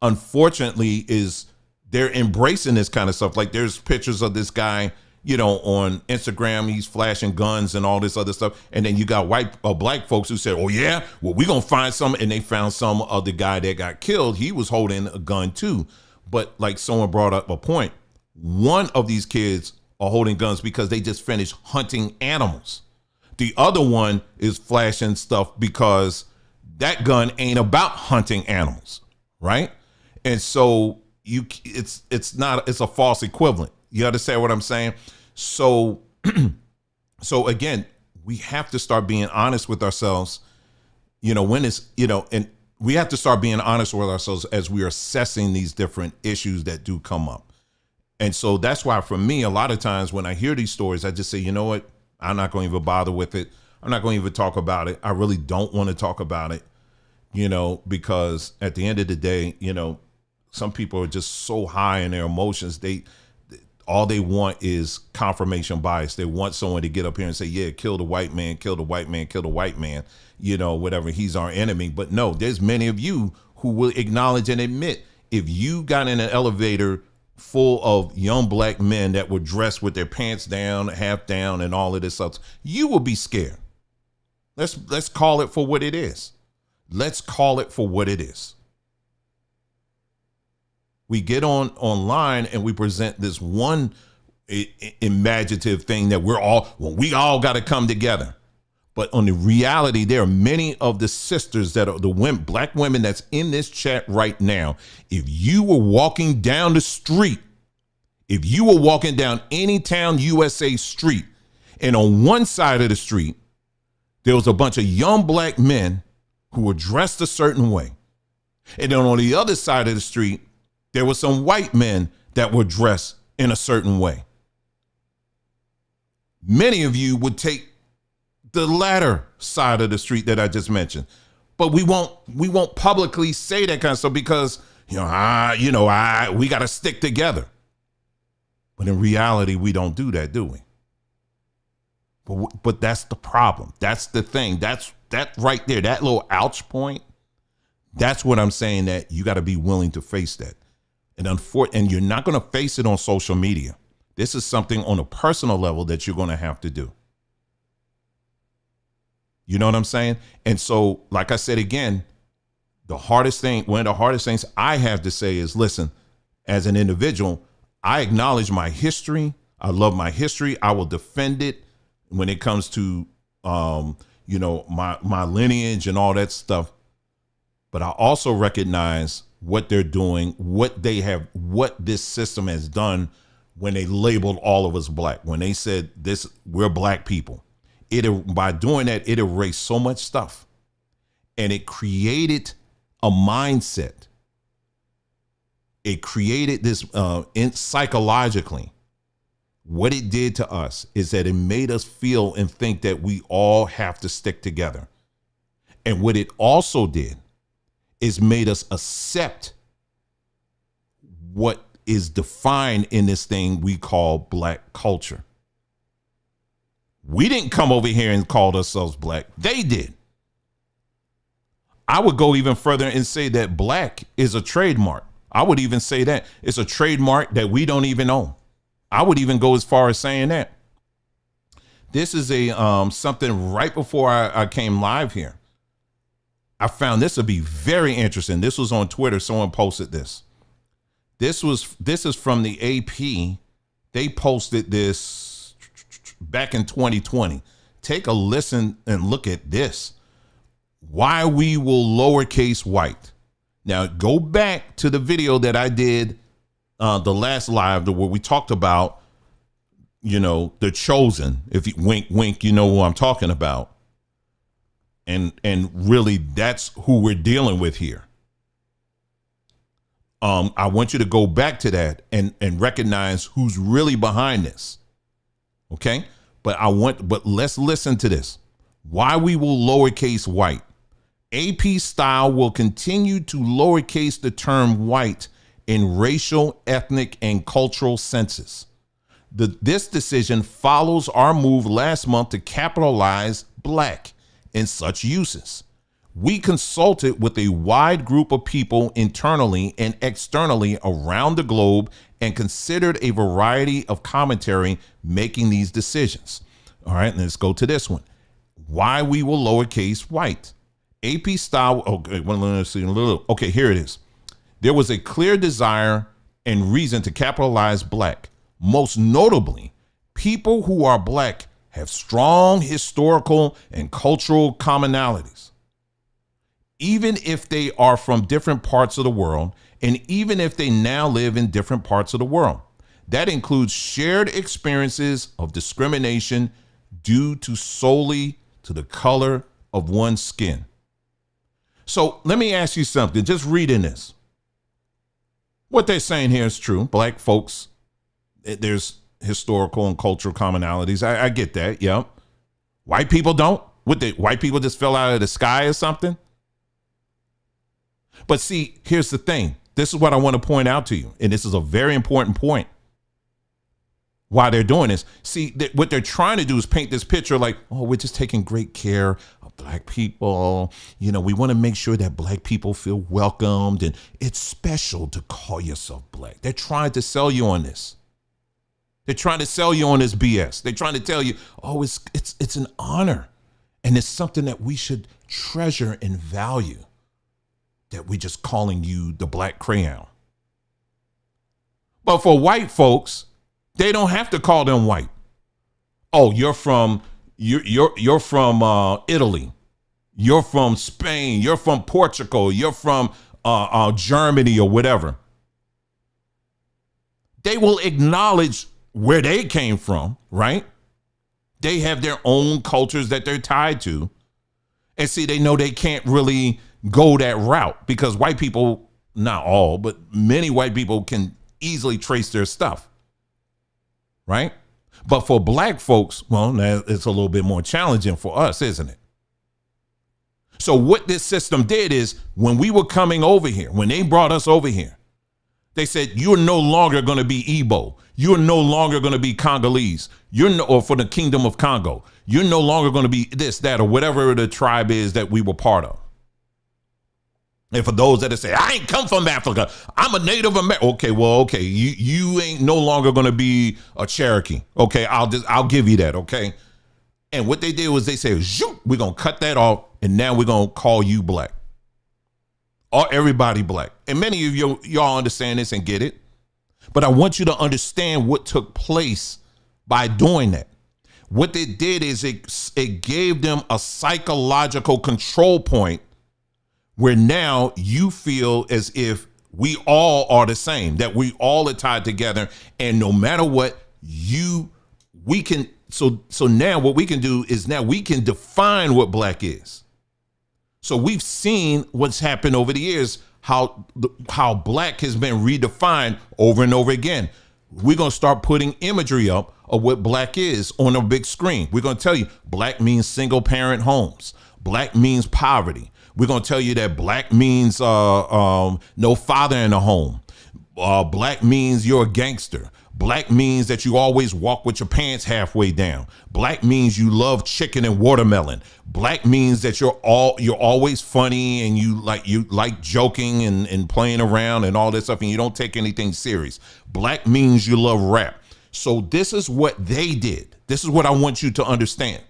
unfortunately, is they're embracing this kind of stuff. Like there's pictures of this guy, on Instagram, he's flashing guns and all this other stuff. And then you got black folks who said, oh yeah, well, we're going to find some. And they found some of the guy that got killed. He was holding a gun too. But like someone brought up a point, one of these kids are holding guns because they just finished hunting animals. The other one is flashing stuff because that gun ain't about hunting animals, right? And so it's a false equivalent. You understand what I'm saying? So again, we have to start being honest with ourselves, and we have to start being honest with ourselves as we are assessing these different issues that do come up. And so that's why for me, a lot of times when I hear these stories, I just say, you know what? I'm not going to even bother with it. I'm not going to even talk about it. I really don't want to talk about it, because at the end of the day, some people are just so high in their emotions. All they want is confirmation bias. They want someone to get up here and say, yeah, kill the white man, kill the white man, kill the white man, whatever. He's our enemy. But no, there's many of you who will acknowledge and admit if you got in an elevator full of young black men that were dressed with their pants down, half down, and all of this stuff, you will be scared. Let's call it for what it is. Let's call it for what it is. We get online and we present this one imaginative thing that we all got to come together. But on the reality, there are many of the sisters that are black women that's in this chat right now. If you were walking down the street, if you were walking down any town USA street, and on one side of the street there was a bunch of young black men who were dressed a certain way. And then on the other side of the street, there were some white men that were dressed in a certain way. Many of you would take the latter side of the street that I just mentioned, but we won't publicly say that kind of stuff because, we got to stick together. But in reality, we don't do that, do we? But that's the problem. That's the thing. That right there, that little ouch point, that's what I'm saying, that you got to be willing to face that. And you're not going to face it on social media. This is something on a personal level that you're going to have to do. You know what I'm saying? And so, like I said again, one of the hardest things I have to say is, listen, as an individual, I acknowledge my history. I love my history. I will defend it when it comes to, my lineage and all that stuff. But I also recognize what they're doing, what this system has done when they labeled all of us black, when they said we're black people. By doing that, it erased so much stuff, and it created a mindset. It created this psychologically. What it did to us is that it made us feel and think that we all have to stick together. And what it also did is made us accept what is defined in this thing we call black culture. We didn't come over here and call ourselves black. They did. I would go even further and say that black is a trademark. I would even say that it's a trademark that we don't even own. I would even go as far as saying that. This is something right before I came live here. I found this to be very interesting. This was on Twitter. Someone posted this. This is from the AP. They posted this back in 2020. Take a listen and look at this. Why we will lowercase white. Now go back to the video that I did the last live where we talked about, the chosen. If you wink, wink, you know who I'm talking about. And really that's who we're dealing with here. I want you to go back to that and recognize who's really behind this. Okay. But let's listen to this. Why we will lowercase white. AP style will continue to lowercase the term white in racial, ethnic, and cultural senses. This decision follows our move last month to capitalize black in such uses. We consulted with a wide group of people internally and externally around the globe and considered a variety of commentary making these decisions. All right, let's go to this one. Why we will lowercase white. AP style. Okay, let's see a little. Okay, here it is. There was a clear desire and reason to capitalize black. Most notably, people who are black have strong historical and cultural commonalities. Even if they are from different parts of the world, and even if they now live in different parts of the world, that includes shared experiences of discrimination due to solely to the color of one's skin. So let me ask you something, just reading this. What they're saying here is true. Black folks, there's historical and cultural commonalities. I get that. Yep. White people don't. White people just fell out of the sky or something? But see, here's the thing. This is what I want to point out to you. And this is a very important point. Why they're doing this. See, what they're trying to do is paint this picture like, oh, we're just taking great care of black people. We want to make sure that black people feel welcomed and it's special to call yourself black. They're trying to sell you on this. They're trying to sell you on this BS. They're trying to tell you, oh, it's an honor. And it's something that we should treasure and value. That we just calling you the black crayon. But for white folks, they don't have to call them white. Oh, you're from Italy. You're from Spain. You're from Portugal. You're from Germany or whatever. They will acknowledge where they came from, right? They have their own cultures that they're tied to. And see, they know they can't really go that route because white people, not all, but many white people can easily trace their stuff. Right? But for black folks, well, it's a little bit more challenging for us, isn't it? So what this system did is when we were coming over here, when they brought us over here, they said, you're no longer going to be Igbo. You're no longer going to be Congolese. Or for the Kingdom of Congo. You're no longer going to be this, that, or whatever the tribe is that we were part of. And for those that say, I ain't come from Africa, I'm a Native American. Okay. You ain't no longer going to be a Cherokee. Okay, I'll give you that. Okay. And what they did was they said, shoot, we're going to cut that off. And now we're going to call you black. Or everybody black. And many of y'all understand this and get it. But I want you to understand what took place by doing that. What they did is it gave them a psychological control point where now you feel as if we all are the same, that we all are tied together. And no matter what, we can. So now what we can do is now we can define what black is. So we've seen what's happened over the years, how black has been redefined over and over again. We're going to start putting imagery up of what black is on a big screen. We're going to tell you black means single parent homes. Black means poverty. We're going to tell you that black means no father in the home. Black means you're a gangster. Black means that you always walk with your pants halfway down. Black means you love chicken and watermelon. Black means that you're always funny and you like joking and playing around and all this stuff and you don't take anything serious. Black means you love rap. So this is what they did. This is what I want you to understand.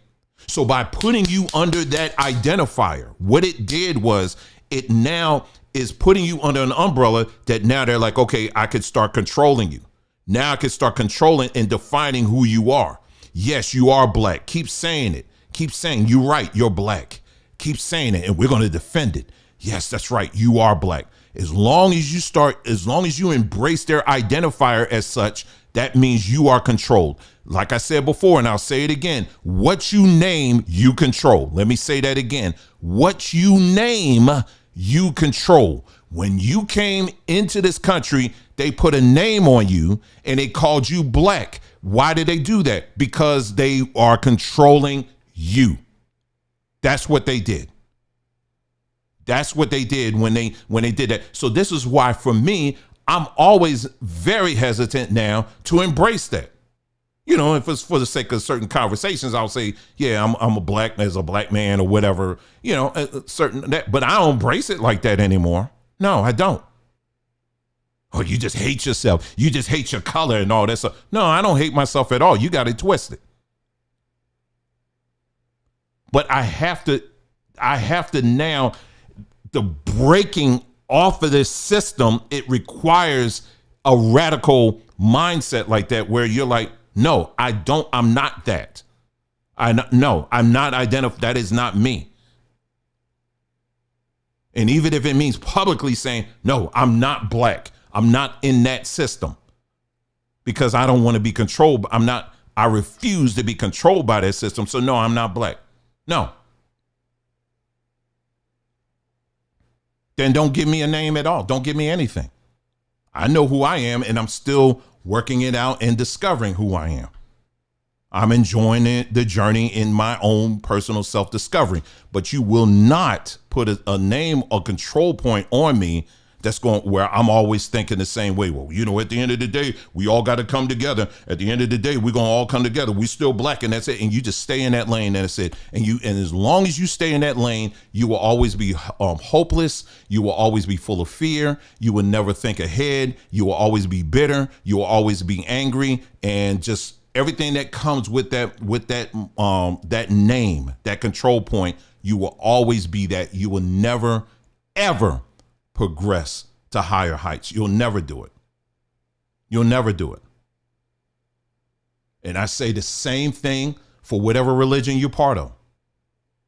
So by putting you under that identifier, what it did was it now is putting you under an umbrella that now they're like, okay, I could start controlling you. Now I can start controlling and defining who you are. Yes, you are black. Keep saying it. Keep saying you're right. You're black. Keep saying it. And we're going to defend it. Yes, that's right. You are black. As long as you embrace their identifier as such, that means you are controlled. Like I said before, and I'll say it again, what you name, you control. Let me say that again. What you name, you control. When you came into this country, they put a name on you and they called you black. Why did they do that? Because they are controlling you. That's what they did. That's what they did when they did that. So this is why, for me, I'm always very hesitant now to embrace that. You know, if it's for the sake of certain conversations, I'll say, yeah, I'm a black as a black man or whatever, you know, but I don't embrace it like that anymore. No, I don't. Oh, you just hate yourself. You just hate your color and all that stuff. No, I don't hate myself at all. You got it twisted. But I have to now, the breaking off of this system, it requires a radical mindset like that where you're like, no, I'm not that. I'm not identified. That is not me. And even if it means publicly saying, no, I'm not black. I'm not in that system because I don't want to be controlled. I refuse to be controlled by that system. So no, I'm not black. No. Then don't give me a name at all. Don't give me anything. I know who I am and I'm still working it out and discovering who I am. I'm enjoying the journey in my own personal self-discovery, but you will not put a name or control point on me that's going where I'm always thinking the same way. Well, you know, at the end of the day, we all got to come together. At the end of the day, we're going to all come together. We still black and that's it. And you just stay in that lane and that's it. And as long as you stay in that lane, you will always be hopeless. You will always be full of fear. You will never think ahead. You will always be bitter. You will always be angry and just everything that comes with that name, that control point, you will always be that. You will never, ever progress to higher heights. You'll never do it. You'll never do it. And I say the same thing for whatever religion you're part of.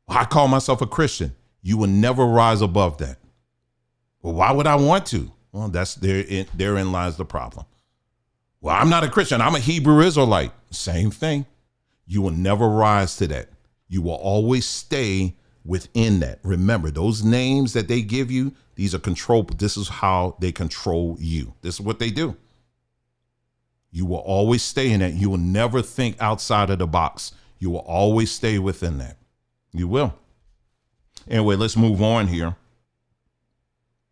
I call myself a Christian. You will never rise above that. Well, why would I want to? Well, therein lies the problem. Well, I'm not a Christian. I'm a Hebrew Israelite. Same thing. You will never rise to that. You will always stay within that. Remember, those names that they give you, these are control. This is how they control you. This is what they do. You will always stay in that. You will never think outside of the box. You will always stay within that. You will. Anyway, let's move on here.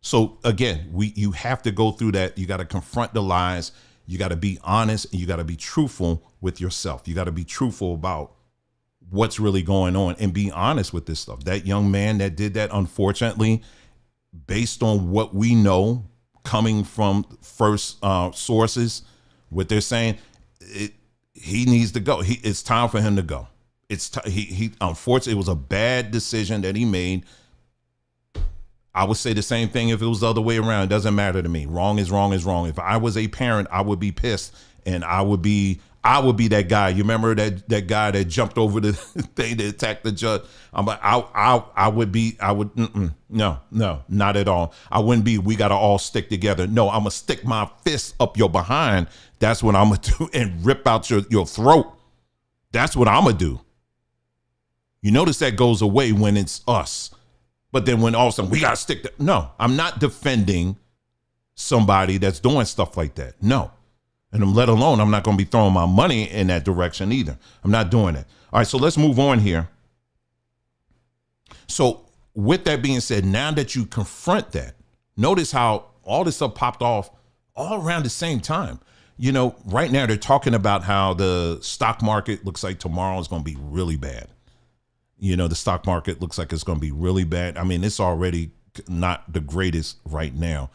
So again, you have to go through that. You got to confront the lies. You got to be honest, and you got to be truthful with yourself. You got to be truthful about what's really going on and be honest with this stuff. That young man that did that, unfortunately, based on what we know coming from first sources, what they're saying, he needs to go. It's time for him to go. He unfortunately, it was a bad decision that he made. I would say the same thing if it was the other way around. It doesn't matter to me. Wrong is wrong is wrong. If I was a parent, I would be pissed, and I would be that guy. You remember that guy that jumped over the thing to attack the judge? No, not at all. I wouldn't be, we got to all stick together. No, I'm going to stick my fist up your behind. That's what I'm going to do, and rip out your throat. That's what I'm going to do. You notice that goes away when it's us. But then when all of a sudden we got to stick to, no, I'm not defending somebody that's doing stuff like that. No. And let alone, I'm not going to be throwing my money in that direction either. I'm not doing it. All right, so let's move on here. So with that being said, now that you confront that, notice how all this stuff popped off all around the same time. You know, right now they're talking about how the stock market looks like tomorrow is going to be really bad. You know, the stock market looks like it's going to be really bad. I mean, it's already not the greatest right now.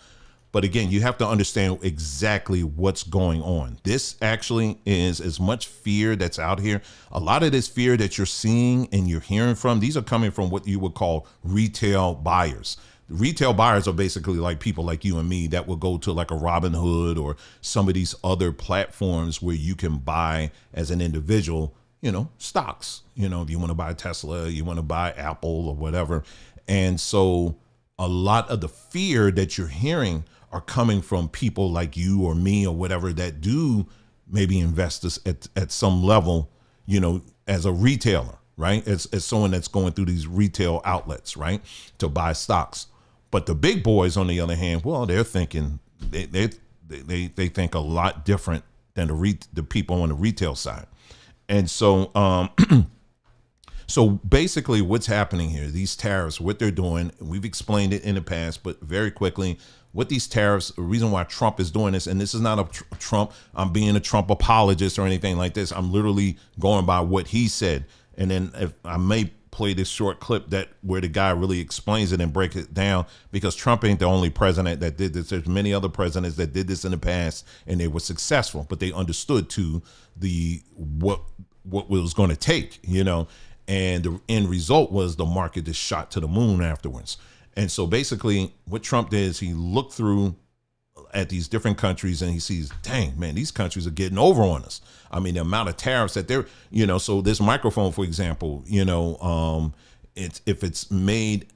But again, you have to understand exactly what's going on. This actually is as much fear that's out here. A lot of this fear that you're seeing and you're hearing from, these are coming from what you would call retail buyers. Retail buyers are basically like people like you and me that will go to like a Robinhood or some of these other platforms where you can buy as an individual, you know, stocks. You know, if you want to buy Tesla, you want to buy Apple or whatever. And so a lot of the fear that you're hearing are coming from people like you or me or whatever that do maybe invest at some level, you know, as a retailer, right? As someone that's going through these retail outlets, right, to buy stocks. But the big boys, on the other hand, well, they're thinking they think a lot different than the people on the retail side. And so, so basically what's happening here, these tariffs, what they're doing, we've explained it in the past, but very quickly, what these tariffs, the reason why Trump is doing this, and this is not a Trump, I'm being a Trump apologist or anything like this. I'm literally going by what he said. And then if I may play this short clip where the guy really explains it and breaks it down, because Trump ain't the only president that did this. There's many other presidents that did this in the past and they were successful, but they understood what was going to take, you know, and the end result was the market just shot to the moon afterwards. And so basically what Trump did is he looked through at these different countries and he sees, dang, man, these countries are getting over on us. I mean, the amount of tariffs that they're, you know, so this microphone, for example, you know, if it's made,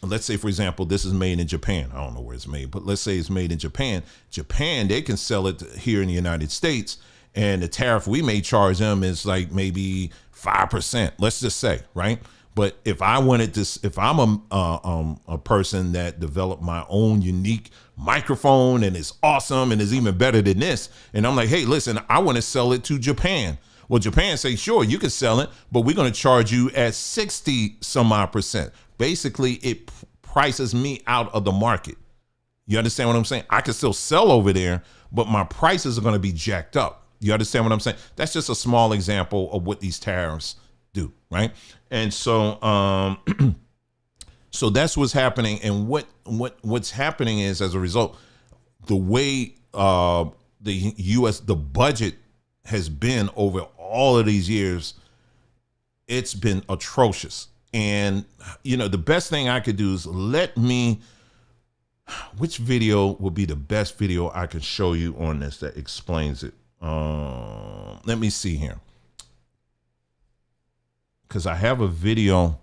let's say, for example, this is made in Japan. I don't know where it's made, but let's say it's made in Japan. Japan, they can sell it here in the United States. And the tariff we may charge them is like maybe 5%, let's just say, right? But if I wanted to, if I'm a person that developed my own unique microphone and it's awesome and is even better than this, and I'm like, hey, listen, I want to sell it to Japan. Well, Japan say, sure, you can sell it, but we're going to charge you at 60 some odd percent. Basically, it prices me out of the market. You understand what I'm saying? I can still sell over there, but my prices are going to be jacked up. You understand what I'm saying? That's just a small example of what these tariffs do, right? And so so that's what's happening. And what's happening is, as a result, the way the the budget has been over all of these years, it's been atrocious. And you know, the best thing I could do is which video will be the best video I can show you on this that explains it? Let me see here, because I have a video.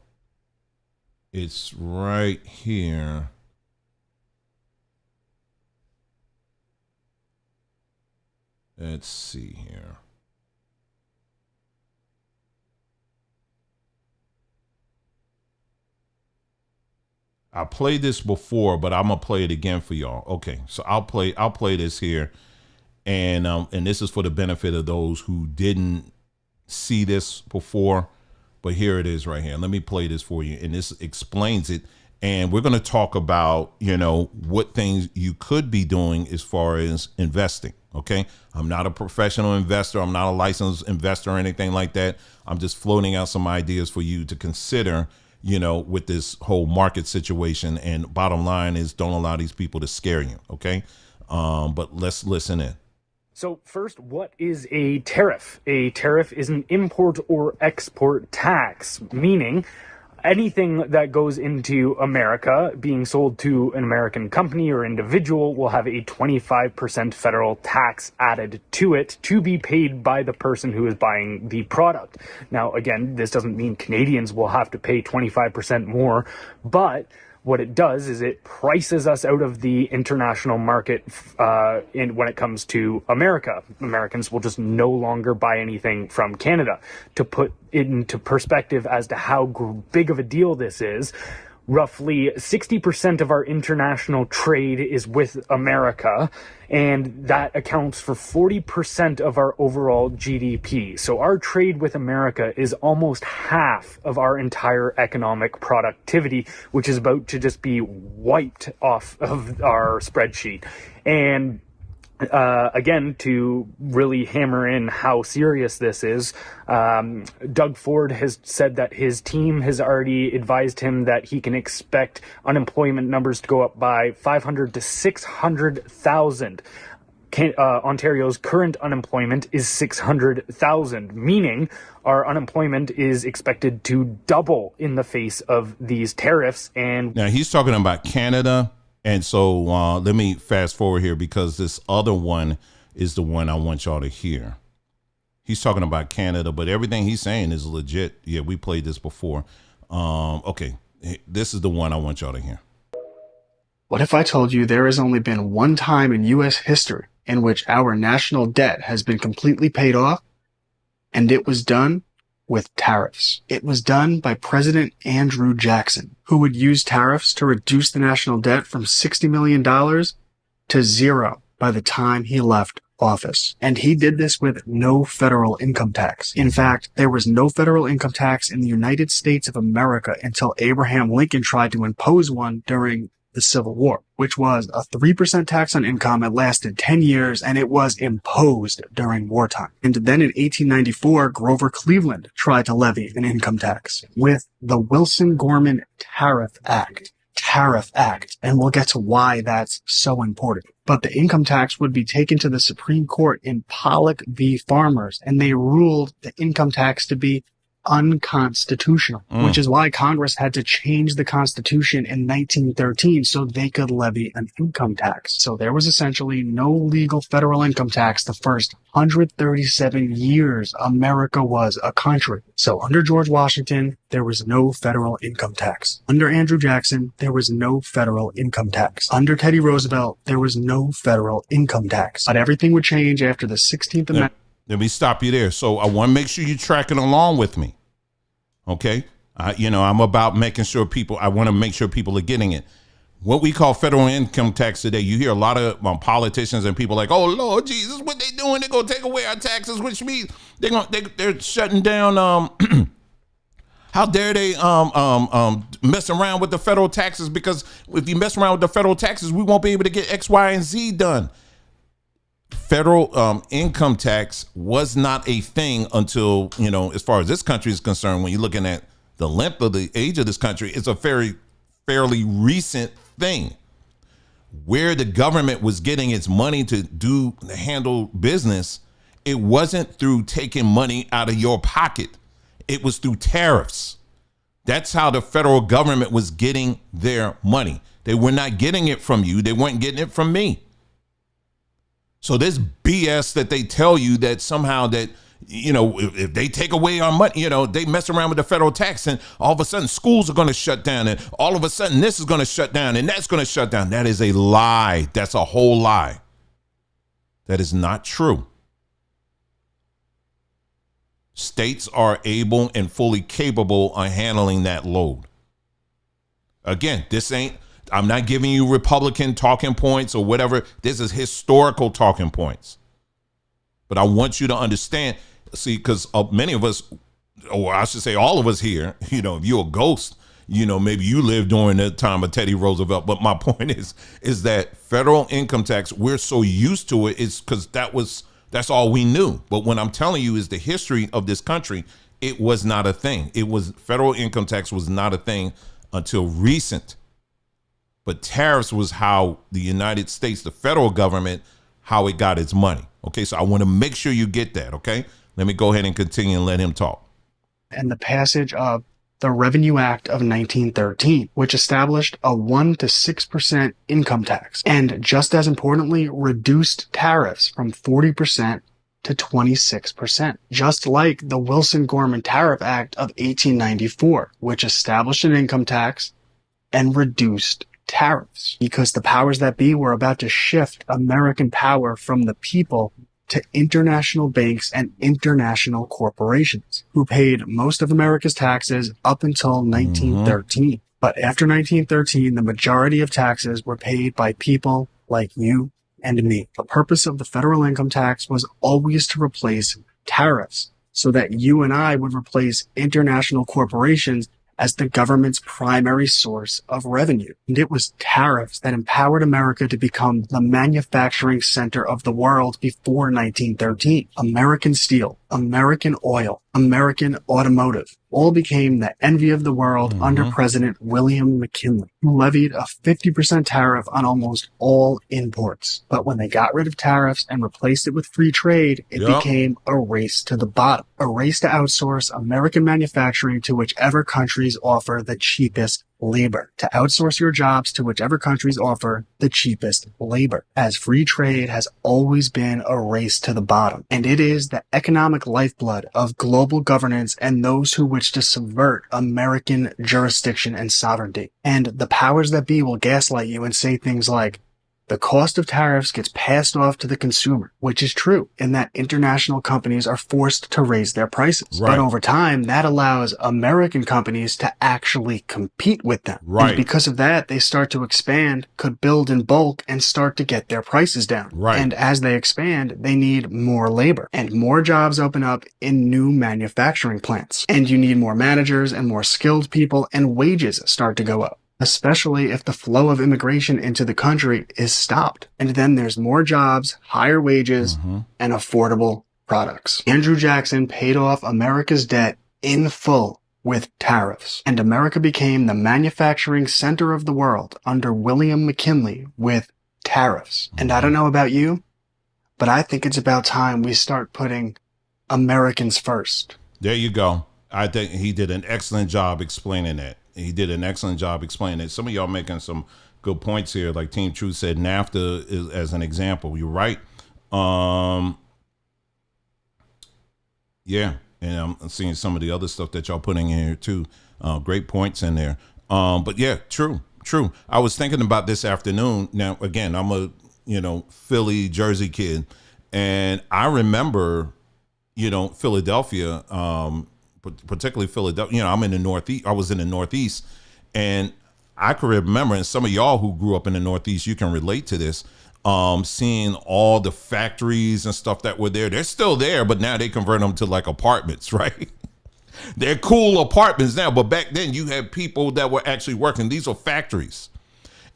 It's right here. Let's see here. I played this before, but I'm gonna play it again for y'all. Okay, so I'll play this here, and this is for the benefit of those who didn't see this before, but here it is right here. Let me play this for you, and this explains it. And we're gonna talk about, you know, what things you could be doing as far as investing. Okay, I'm not a professional investor. I'm not a licensed investor or anything like that. I'm just floating out some ideas for you to consider, you know, with this whole market situation. And bottom line is, don't allow these people to scare you. Okay. But let's listen in. So first, what is a tariff? A tariff is an import or export tax, meaning anything that goes into America being sold to an American company or individual will have a 25% federal tax added to it to be paid by the person who is buying the product. Now, again, this doesn't mean Canadians will have to pay 25% more, but what it does is it prices us out of the international market when it comes to America. Americans will just no longer buy anything from Canada. To put it into perspective as to how big of a deal this is, roughly 60% of our international trade is with America, and that accounts for 40% of our overall GDP. So our trade with America is almost half of our entire economic productivity, which is about to just be wiped off of our spreadsheet. And again, to really hammer in how serious this is, Doug Ford has said that his team has already advised him that he can expect unemployment numbers to go up by 500 to 600,000. Ontario's current unemployment is 600,000, meaning our unemployment is expected to double in the face of these tariffs. And now he's talking about Canada. And so let me fast forward here, because this other one is the one I want y'all to hear. He's talking about Canada, but everything he's saying is legit. Yeah, we played this before. Okay, this is the one I want y'all to hear. What if I told you there has only been one time in U.S. history in which our national debt has been completely paid off, and it was done with tariffs? It was done by President Andrew Jackson, who would use tariffs to reduce the national debt from $60 million to zero by the time he left office. And he did this with no federal income tax. In fact, there was no federal income tax in the United States of America until Abraham Lincoln tried to impose one during the Civil War, which was a 3% tax on income. It lasted 10 years, and it was imposed during wartime. And then in 1894, Grover Cleveland tried to levy an income tax with the Wilson-Gorman Tariff Act. And we'll get to why that's so important. But the income tax would be taken to the Supreme Court in Pollock v. Farmers, and they ruled the income tax to be unconstitutional, which is why Congress had to change the Constitution in 1913 so they could levy an income tax. So there was essentially no legal federal income tax the first 137 years America was a country. So under George Washington, there was no federal income tax. Under Andrew Jackson, there was no federal income tax. Under Teddy Roosevelt, there was no federal income tax. But everything would change after the 16th Amendment. Let me stop you there. So I want to make sure you're tracking along with me. Okay. I'm about making sure I want to make sure people are getting it. What we call federal income tax today, you hear a lot of politicians and people like, oh, Lord Jesus, what they doing? They're going to take away our taxes, which means they're shutting down. How dare they mess around with the federal taxes? Because if you mess around with the federal taxes, we won't be able to get X, Y, and Z done. Federal income tax was not a thing until, as far as this country is concerned, when you're looking at the length of the age of this country, it's a fairly recent thing where the government was getting its money to handle business. It wasn't through taking money out of your pocket. It was through tariffs. That's how the federal government was getting their money. They were not getting it from you. They weren't getting it from me. So this BS that they tell you that somehow that, if they take away our money, they mess around with the federal tax and all of a sudden schools are going to shut down and all of a sudden this is going to shut down and that's going to shut down. That is a lie. That's a whole lie. That is not true. States are able and fully capable of handling that load. Again, I'm not giving you Republican talking points or whatever. This is historical talking points. But I want you to understand, see, because many of us, or I should say all of us here, if you're a ghost, maybe you lived during the time of Teddy Roosevelt. But my point is that federal income tax, we're so used to it, it's because that's all we knew. But what I'm telling you is the history of this country, it was not a thing. Federal income tax was not a thing until recent. But tariffs was how the United States, the federal government, how it got its money. Okay, so I want to make sure you get that, okay? Let me go ahead and continue and let him talk. And the passage of the Revenue Act of 1913, which established a 1 to 6% income tax, and just as importantly, reduced tariffs from 40% to 26%, just like the Wilson-Gorman Tariff Act of 1894, which established an income tax and reduced tariffs, because the powers that be were about to shift American power from the people to international banks and international corporations, who paid most of America's taxes up until 1913. But after 1913, the majority of taxes were paid by people like you and me. The purpose of the federal income tax was always to replace tariffs, so that you and I would replace international corporations as the government's primary source of revenue. And it was tariffs that empowered America to become the manufacturing center of the world before 1913. American steel, American oil, American automotive all became the envy of the world under President William McKinley, who levied a 50% tariff on almost all imports. But when they got rid of tariffs and replaced it with free trade, it became a race to the bottom, a race to outsource American manufacturing to whichever countries offer the cheapest labor, to outsource your jobs to whichever countries offer the cheapest labor, as free trade has always been a race to the bottom. And it is the economic lifeblood of global governance and those who wish to subvert American jurisdiction and sovereignty. And the powers that be will gaslight you and say things like, the cost of tariffs gets passed off to the consumer, which is true in that international companies are forced to raise their prices. Right. But over time, that allows American companies to actually compete with them. Right. And because of that, they start to expand, could build in bulk, and start to get their prices down. Right. And as they expand, they need more labor, and more jobs open up in new manufacturing plants. And you need more managers and more skilled people, and wages start to go up, especially if the flow of immigration into the country is stopped. And then there's more jobs, higher wages, and affordable products. Andrew Jackson paid off America's debt in full with tariffs, and America became the manufacturing center of the world under William McKinley with tariffs. And I don't know about you, but I think it's about time we start putting Americans first. There you go. I think he did an excellent job explaining that. He did an excellent job explaining it. Some of y'all making some good points here. Like Team Truth said, NAFTA is as an example. You're right. Yeah. And I'm seeing some of the other stuff that y'all putting in here too. Great points in there. But yeah, true. I was thinking about this afternoon. Now, again, I'm a, Philly, Jersey kid. And I remember, Philadelphia, particularly Philadelphia, I'm in the Northeast. I was in the Northeast, and I can remember, and some of y'all who grew up in the Northeast, you can relate to this, seeing all the factories and stuff that were there. They're still there, but now they convert them to like apartments, right? They're cool apartments now, but back then you had people that were actually working. These were factories.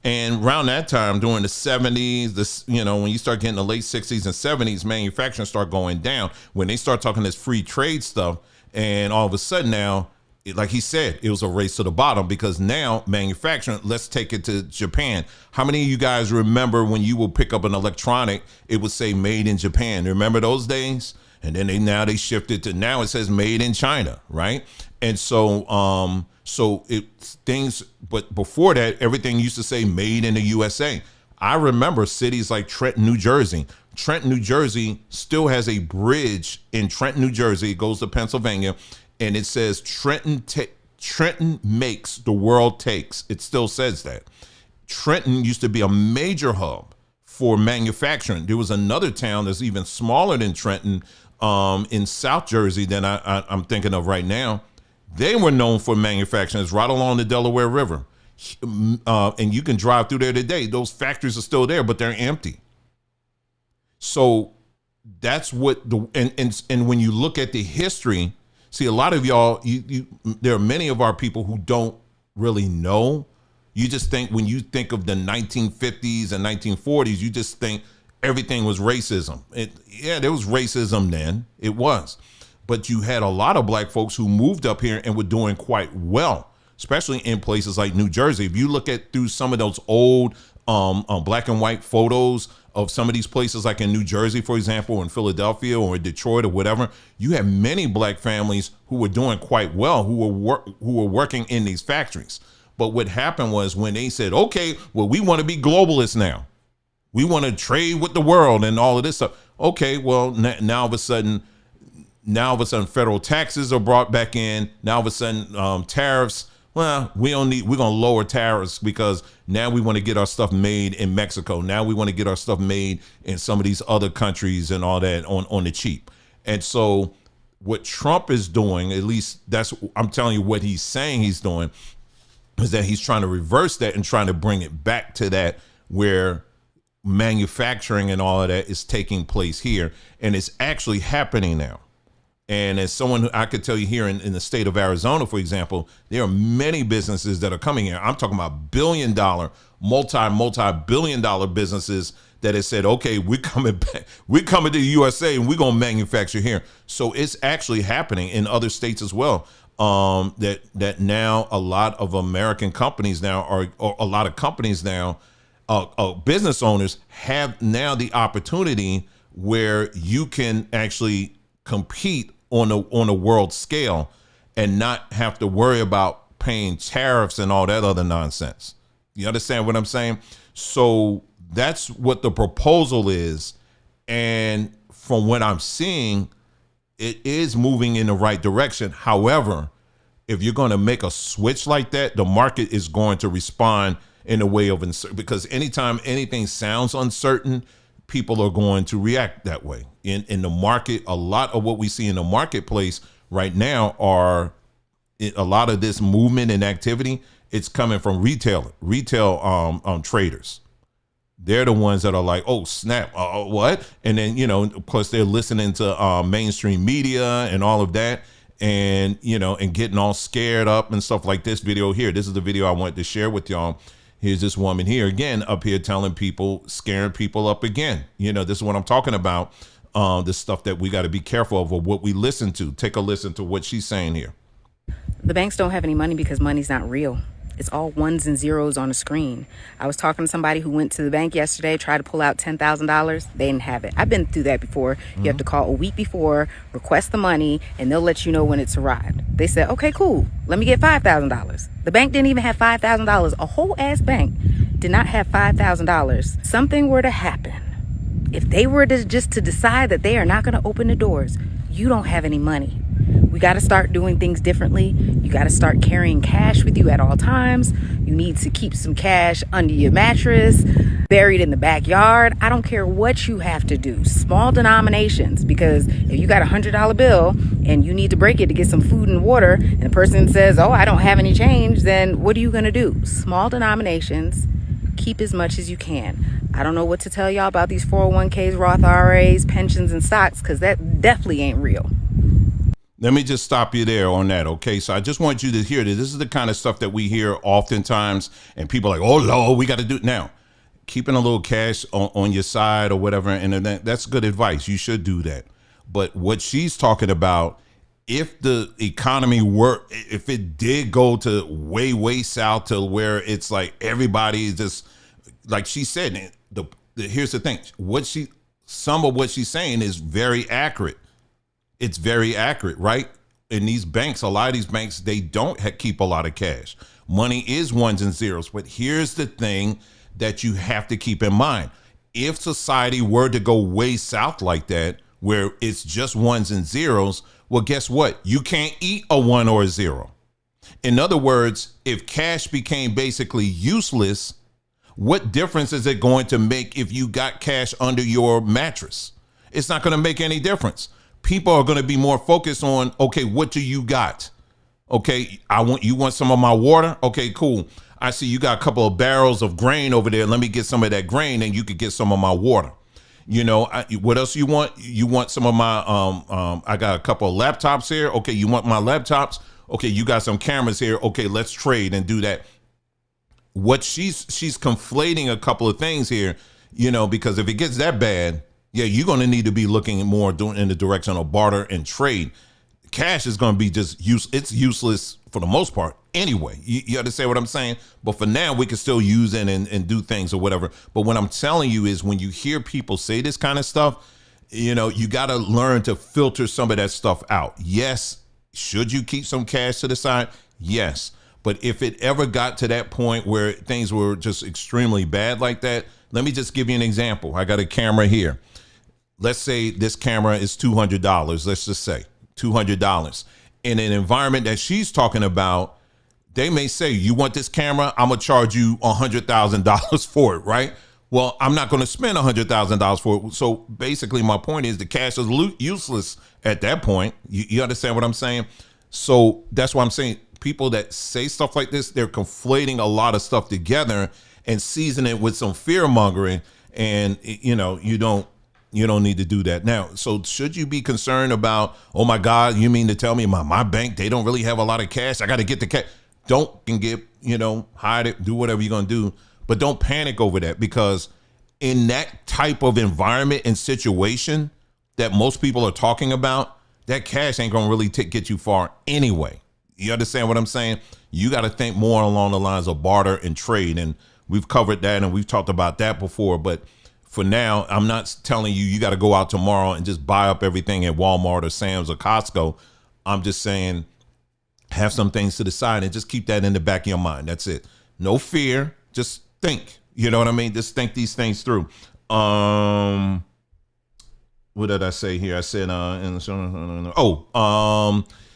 And around that time, during the 70s, when you start getting the late 60s and 70s, manufacturing start going down. When they start talking this free trade stuff, and all of a sudden now, like he said, it was a race to the bottom, because now manufacturing, let's take it to Japan. How many of you guys remember when you would pick up an electronic, it would say made in Japan? Remember those days? And then they shifted to, now it says made in China, right? And so, but before that, everything used to say made in the USA. I remember cities like Trenton, New Jersey. Trenton, New Jersey still has a bridge in Trenton, New Jersey. It goes to Pennsylvania, and it says Trenton makes, the world takes. It still says that. Trenton used to be a major hub for manufacturing. There was another town that's even smaller than Trenton in South Jersey than I'm thinking of right now. They were known for manufacturing. It's right along the Delaware River. and you can drive through there today. Those factories are still there, but they're empty. So that's what and when you look at the history, see, a lot of y'all, there are many of our people who don't really know. You just think, when you think of the 1950s and 1940s, you just think everything was racism. Yeah, there was racism then. It was. But you had a lot of black folks who moved up here and were doing quite well, especially in places like New Jersey. If you look at through some of those old black and white photos of some of these places, like in New Jersey, for example, or in Philadelphia or in Detroit or whatever, you have many black families who were doing quite well, who were working in these factories. But what happened was, when they said, okay, well, we want to be globalists now. We want to trade with the world and all of this stuff. Okay, well, now all of a sudden federal taxes are brought back in. Now all of a sudden tariffs. Well, we're going to lower tariffs because now we want to get our stuff made in Mexico. Now we want to get our stuff made in some of these other countries and all that on the cheap. And so what Trump is doing, at least I'm telling you what he's saying he's doing, is that he's trying to reverse that and trying to bring it back to that where manufacturing and all of that is taking place here. And it's actually happening now. And as someone who I could tell you here in the state of Arizona, for example, there are many businesses that are coming here. I'm talking about billion-dollar, multi-billion-dollar businesses that have said, okay, we're coming back. We're coming to the USA and we're going to manufacture here. So it's actually happening in other states as well. That now a lot of American companies now or a lot of companies now, business owners have now the opportunity where you can actually compete on a world scale and not have to worry about paying tariffs and all that other nonsense. You understand what I'm saying? So that's what the proposal is. And from what I'm seeing, it is moving in the right direction. However, if you're going to make a switch like that, the market is going to respond in a way of uncertain, because anytime anything sounds uncertain, people are going to react that way. In the market, a lot of what we see in the marketplace right now are a lot of this movement and activity. It's coming from retail traders. They're the ones that are like, oh, snap, what? And then, of course, they're listening to mainstream media and all of that, and, and getting all scared up and stuff like this video here. This is the video I wanted to share with y'all. Here's this woman here again up here telling people, scaring people up again. This is what I'm talking about. The stuff that we got to be careful of, or what we listen to. Take a listen to what she's saying here. The banks don't have any money because money's not real. It's all ones and zeros on a screen. I was talking to somebody who went to the bank yesterday, tried to pull out $10,000. They didn't have it. I've been through that before. You have to call a week before, request the money, and they'll let you know when it's arrived. They said, okay, cool. Let me get $5,000. The bank didn't even have $5,000. A whole ass bank did not have $5,000. Something were to happen. If they were to just to decide that they are not going to open the doors, you don't have any money. We got to start doing things differently. You got to start carrying cash with you at all times. You need to keep some cash under your mattress, buried in the backyard. I don't care what you have to do. Small denominations, because if you got $100 bill and you need to break it to get some food and water, and the person says, oh, I don't have any change, then what are you going to do? Small denominations, keep as much as you can. I don't know what to tell y'all about these 401ks, Roth IRAs, pensions, and stocks, because that definitely ain't real. Let me just stop you there on that, okay? So I just want you to hear this. This is the kind of stuff that we hear oftentimes, and people are like, oh, Lord, we got to do it now. Keeping a little cash on your side or whatever, and that's good advice. You should do that. But what she's talking about, if the economy if it did go to way south to where it's like everybody is just, like she said, here's the thing. Some of what she's saying is very accurate. It's very accurate, right? In these banks, a lot of these banks, they don't keep a lot of cash. Money is ones and zeros. But here's the thing that you have to keep in mind. If society were to go way south like that, where it's just ones and zeros, well, guess what? You can't eat a one or a zero. In other words, if cash became basically useless, what difference is it going to make if you got cash under your mattress? It's not going to make any difference. People are going to be more focused on, okay, what do you got? Okay, you want some of my water? Okay, cool. I see you got a couple of barrels of grain over there. Let me get some of that grain and you could get some of my water. You know, what else you want? You want some of my, I got a couple of laptops here. Okay, you want my laptops? Okay, you got some cameras here. Okay, let's trade and do that. What she's conflating a couple of things here, you know, because if it gets that bad, yeah, you're going to need to be looking more in the direction of barter and trade. Cash is going to be just it's useless for the most part anyway. You understand what I'm saying? But for now, we can still use it and do things or whatever. But what I'm telling you is when you hear people say this kind of stuff, you know, you got to learn to filter some of that stuff out. Yes. Should you keep some cash to the side? Yes. But if it ever got to that point where things were just extremely bad like that, let me just give you an example. I got a camera here. Let's say this camera is $200. Let's just say $200. In an environment that she's talking about, they may say, you want this camera? I'm going to charge you $100,000 for it, right? Well, I'm not going to spend $100,000 for it. So basically my point is the cash is useless at that point. You understand what I'm saying? So that's why I'm saying people that say stuff like this, they're conflating a lot of stuff together and seasoning it with some fear mongering. And, you know, you don't need to do that. Now, so should you be concerned about, oh my God, you mean to tell me my bank, they don't really have a lot of cash? I got to get the cash. Don't get, you know, hide it, do whatever you're going to do. But don't panic over that, because in that type of environment and situation that most people are talking about, that cash ain't going to really get you far anyway. You understand what I'm saying? You got to think more along the lines of barter and trade. And we've covered that and we've talked about that before. But for now, I'm not telling you got to go out tomorrow and just buy up everything at Walmart or Sam's or Costco. I'm just saying have some things to the side and just keep that in the back of your mind. That's it. No fear. Just think. You know what I mean? Just think these things through. What did I say here? I said,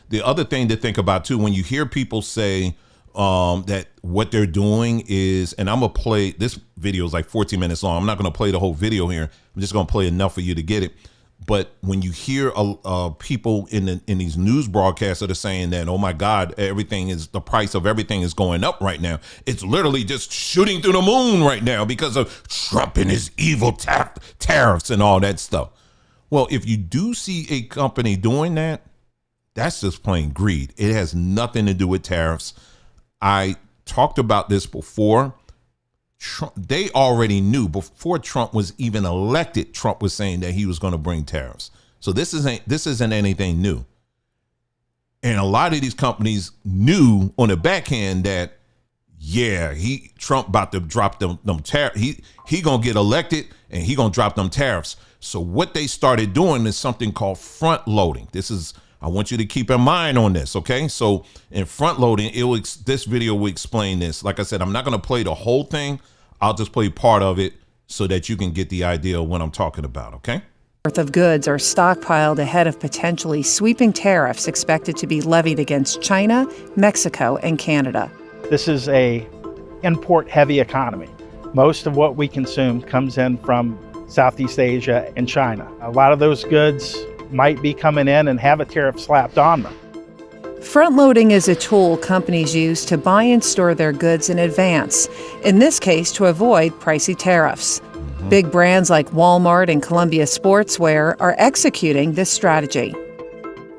the other thing to think about too, when you hear people say that what they're doing is, and I'm gonna play, this video is like 14 minutes long. I'm not gonna play the whole video here. I'm just gonna play enough for you to get it. But when you hear people in these news broadcasts that are saying that, oh my God, the price of everything is going up right now. It's literally just shooting through the moon right now because of Trump and his evil tariffs and all that stuff. Well, if you do see a company doing that, that's just plain greed. It has nothing to do with tariffs. I talked about this before. Trump, they already knew before Trump was even elected. Trump was saying that he was going to bring tariffs. So this isn't anything new. And a lot of these companies knew on the back end that, yeah, Trump about to drop them tariffs. He gonna get elected and he gonna drop them tariffs. So what they started doing is something called front loading. I want you to keep in mind on this, okay? So in front loading, this video will explain this. Like I said, I'm not going to play the whole thing. I'll just play part of it so that you can get the idea of what I'm talking about, okay? Worth of goods are stockpiled ahead of potentially sweeping tariffs expected to be levied against China, Mexico, and Canada. This is a import-heavy economy. Most of what we consume comes in from Southeast Asia and China. A lot of those goods might be coming in and have a tariff slapped on them. Front-loading is a tool companies use to buy and store their goods in advance, in this case to avoid pricey tariffs. Big brands like Walmart and Columbia Sportswear are executing this strategy.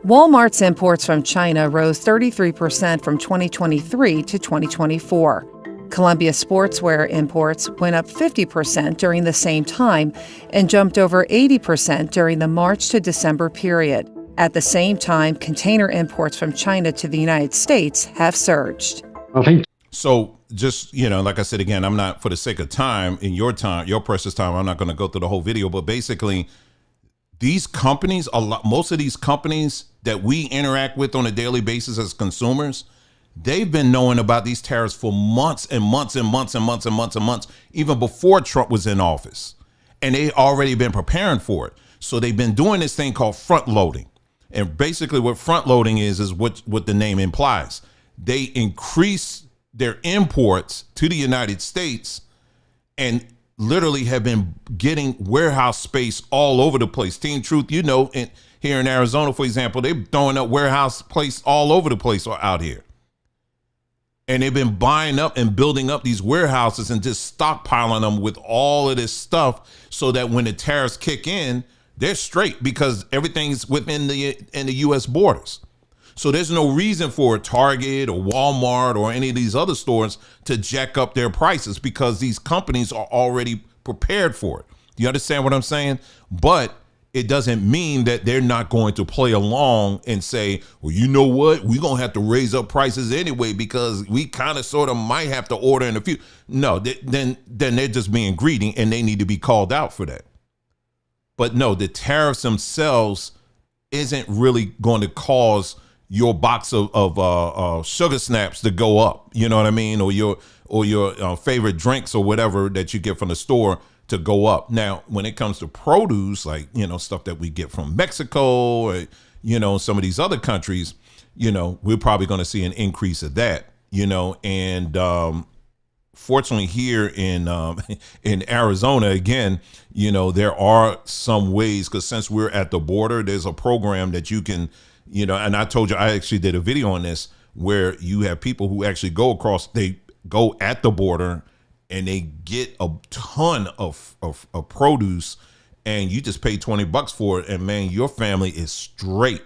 Walmart's imports from China rose 33% from 2023 to 2024. Columbia Sportswear imports went up 50% during the same time and jumped over 80% during the March to December period. At the same time, container imports from China to the United States have surged. So just, like I said, again, I'm not, for the sake of time, your precious time, I'm not going to go through the whole video, but basically these companies, most of these companies that we interact with on a daily basis as consumers, they've been knowing about these tariffs for months and months and months and months and months and months, even before Trump was in office. And they already been preparing for it. So they've been doing this thing called front loading. And basically what front loading is what the name implies. They increase their imports to the United States and literally have been getting warehouse space all over the place. Team Truth, here in Arizona, for example, they're throwing up warehouse place all over the place out here. And they've been buying up and building up these warehouses and just stockpiling them with all of this stuff so that when the tariffs kick in, they're straight because everything's within the U.S. borders. So there's no reason for Target or Walmart or any of these other stores to jack up their prices because these companies are already prepared for it. You understand what I'm saying? But it doesn't mean that they're not going to play along and say, well, you know what? We're going to have to raise up prices anyway because we kind of sort of might have to order in a few. No, then they're just being greedy and they need to be called out for that. But no, the tariffs themselves isn't really going to cause your box of sugar snaps to go up. You know what I mean? Or your favorite drinks or whatever that you get from the store to go up. Now, when it comes to produce, like, stuff that we get from Mexico or, some of these other countries, we're probably going to see an increase of that, and fortunately here in Arizona, again, there are some ways, because since we're at the border, there's a program that you can, and I told you, I actually did a video on this where you have people who actually go across, they go at the border and they get a ton of produce and you just pay $20 for it. And man, your family is straight.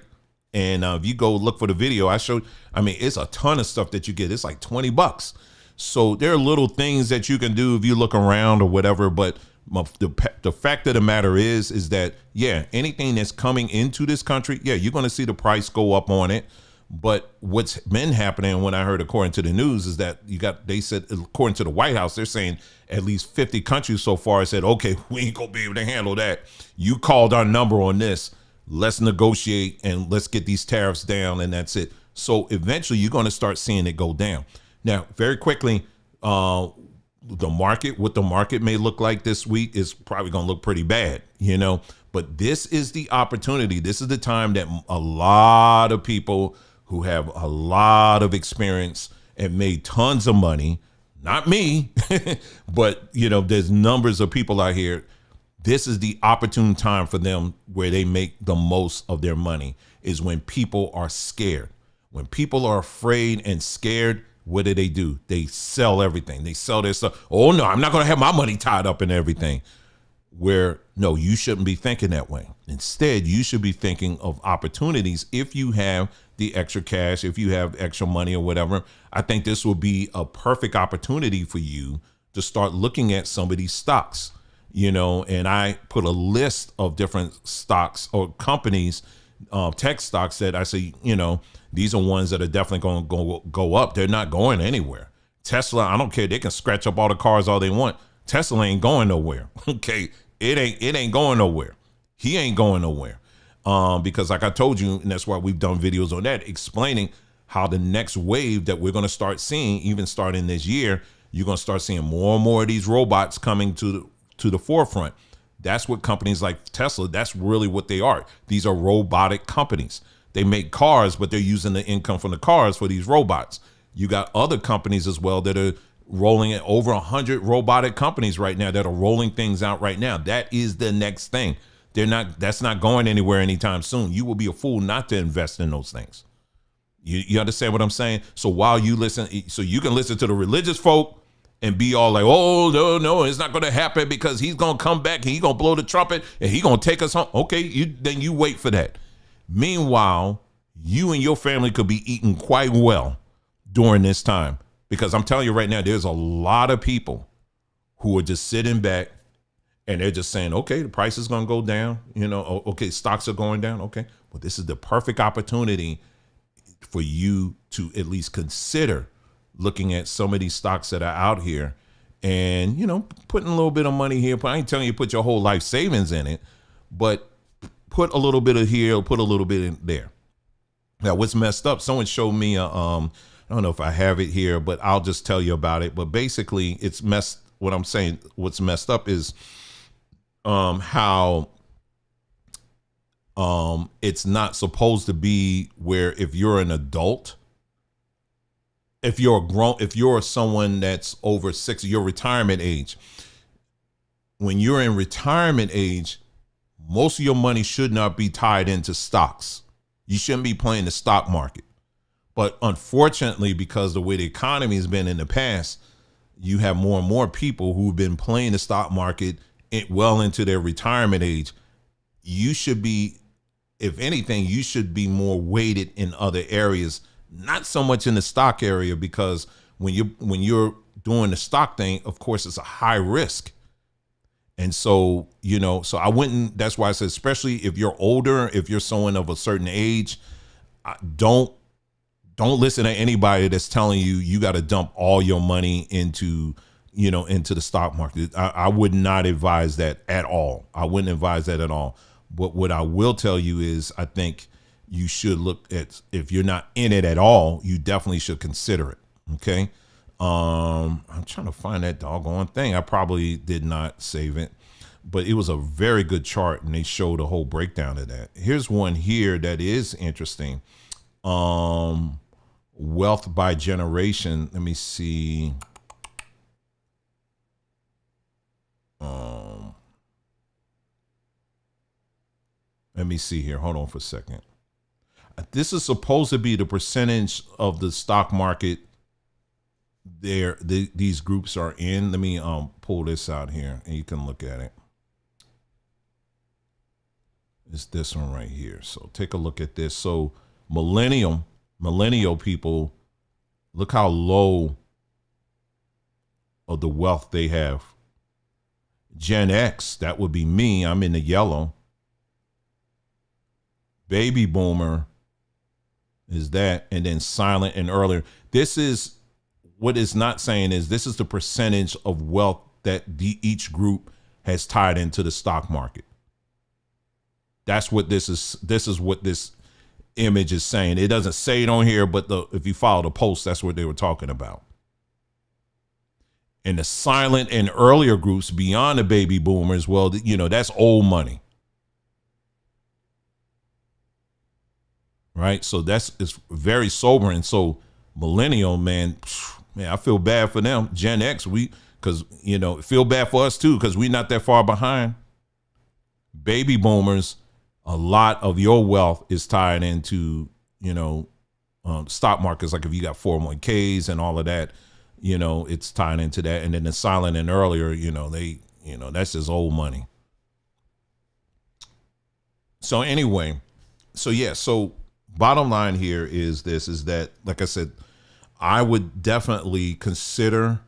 And if you go look for the video I showed, it's a ton of stuff that you get. It's like $20. So there are little things that you can do if you look around or whatever. But the fact of the matter is that, yeah, anything that's coming into this country, yeah, you're going to see the price go up on it. But what's been happening, when I heard according to the news, is that they said, according to the White House, they're saying at least 50 countries so far said, okay, we ain't gonna be able to handle that. You called our number on this. Let's negotiate and let's get these tariffs down, and that's it. So eventually you're going to start seeing it go down. Now, very quickly, what the market may look like this week is probably going to look pretty bad, but this is the opportunity. This is the time that a lot of people who have a lot of experience and made tons of money, not me, but there's numbers of people out here. This is the opportune time for them where they make the most of their money, is when people are scared. When people are afraid and scared, what do? They sell everything. They sell their stuff. Oh no, I'm not going to have my money tied up in everything. Where no, you shouldn't be thinking that way. Instead, you should be thinking of opportunities. If you have the extra cash, if you have extra money or whatever, I think this will be a perfect opportunity for you to start looking at some of these stocks, and I put a list of different stocks or companies, tech stocks that I say, these are ones that are definitely going to go up. They're not going anywhere. Tesla, I don't care. They can scratch up all the cars all they want. Tesla ain't going nowhere. Okay. It ain't going nowhere. He ain't going nowhere. Because like I told you, and that's why we've done videos on that, explaining how the next wave that we're going to start seeing, even starting this year, you're going to start seeing more and more of these robots coming to the forefront. That's what companies like Tesla, that's really what they are. These are robotic companies. They make cars, but they're using the income from the cars for these robots. You got other companies as well that are rolling at over 100 robotic companies right now that are rolling things out right now. That is the next thing. That's not going anywhere anytime soon. You will be a fool not to invest in those things. You understand what I'm saying? So while you listen, so you can listen to the religious folk and be all like, oh, no, it's not going to happen because he's going to come back and he's going to blow the trumpet and he's going to take us home. Okay, then you wait for that. Meanwhile, you and your family could be eating quite well during this time, because I'm telling you right now, there's a lot of people who are just sitting back and they're just saying, okay, the price is going to go down. Okay, stocks are going down. Okay, well, this is the perfect opportunity for you to at least consider looking at some of these stocks that are out here and, putting a little bit of money here. I ain't telling you put your whole life savings in it, but put a little bit of here, put a little bit in there. Now, what's messed up, someone showed me, I don't know if I have it here, but I'll just tell you about it. But basically what's messed up is how it's not supposed to be where if you're an adult, if you're someone that's over 60, your retirement age, when you're in retirement age, most of your money should not be tied into stocks. You shouldn't be playing the stock market. But unfortunately, because the way the economy has been in the past, you have more and more people who've been playing the stock market well into their retirement age. You should be, if anything, you should be more weighted in other areas, not so much in the stock area, because when you're doing the stock thing, of course, it's a high risk. And so, so I wouldn't, that's why I said, especially if you're older, if you're someone of a certain age, don't listen to anybody that's telling you got to dump all your money into the stock market. I would not advise that at all. I wouldn't advise that at all. But what I will tell you is, I think you should look at, if you're not in it at all, you definitely should consider it. Okay. I'm trying to find that doggone thing. I probably did not save it, but it was a very good chart, and they showed a whole breakdown of that. Here's one here that is interesting. Wealth by generation. Let me see. Let me see here. Hold on for a second. This is supposed to be the percentage of the stock market these groups are in. Let me pull this out here and you can look at it. It's this one right here. So take a look at this. So millennial people, look how low of the wealth they have. Gen X, that would be me. I'm in the yellow. Baby boomer is that, and then silent and earlier. This is what it's not saying is this is the percentage of wealth that each group has tied into the stock market. That's what this is. This is what this image is saying. It doesn't say it on here, but if you follow the post, that's what they were talking about. And the silent and earlier groups beyond the baby boomers, well, that's old money. Right. So it's very sobering. So millennial, man, I feel bad for them. Gen X, because feel bad for us too, because we're not that far behind. Baby boomers, a lot of your wealth is tied into, stock markets. Like if you got 401ks and all of that, it's tied into that. And then the silent and earlier, that's just old money. So anyway, so bottom line here is that, like I said, I would definitely consider,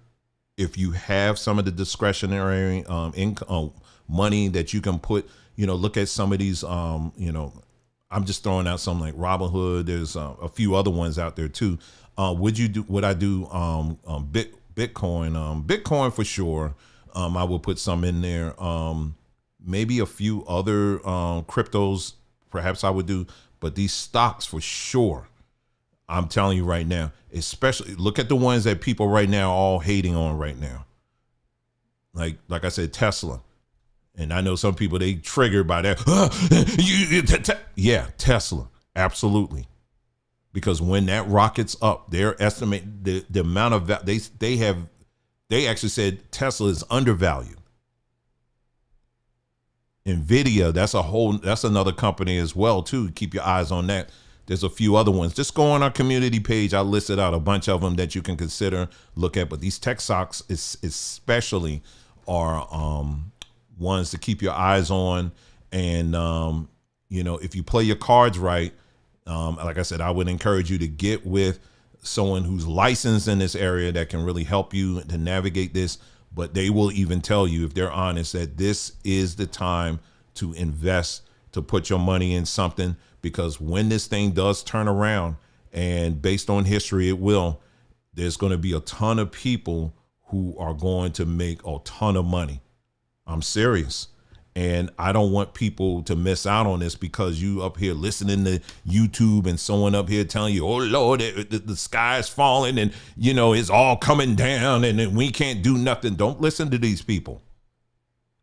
if you have some of the discretionary income money that you can put, look at some of these, I'm just throwing out something like Robinhood. There's a few other ones out there too. Would I do Bitcoin? Bitcoin for sure. I will put some in there. Maybe a few other cryptos perhaps I would do, but these stocks for sure. I'm telling you right now, especially look at the ones that people right now are all hating on right now. Like I said, Tesla. And I know some people, they triggered by that. Yeah, Tesla. Absolutely. Because when that rockets up, they're estimating the amount of they actually said Tesla is undervalued. Nvidia, that's another company as well too. Keep your eyes on that. There's a few other ones. Just go on our community page. I listed out a bunch of them that you can consider, look at. But these tech stocks especially are ones to keep your eyes on. And if you play your cards right, like I said, I would encourage you to get with someone who's licensed in this area that can really help you to navigate this. But they will even tell you, if they're honest, that this is the time to invest, to put your money in something, because when this thing does turn around, and based on history, it will, there's going to be a ton of people who are going to make a ton of money. I'm serious. And I don't want people to miss out on this because you up here listening to YouTube and someone up here telling you, oh, Lord, the sky is falling and, it's all coming down and we can't do nothing. Don't listen to these people.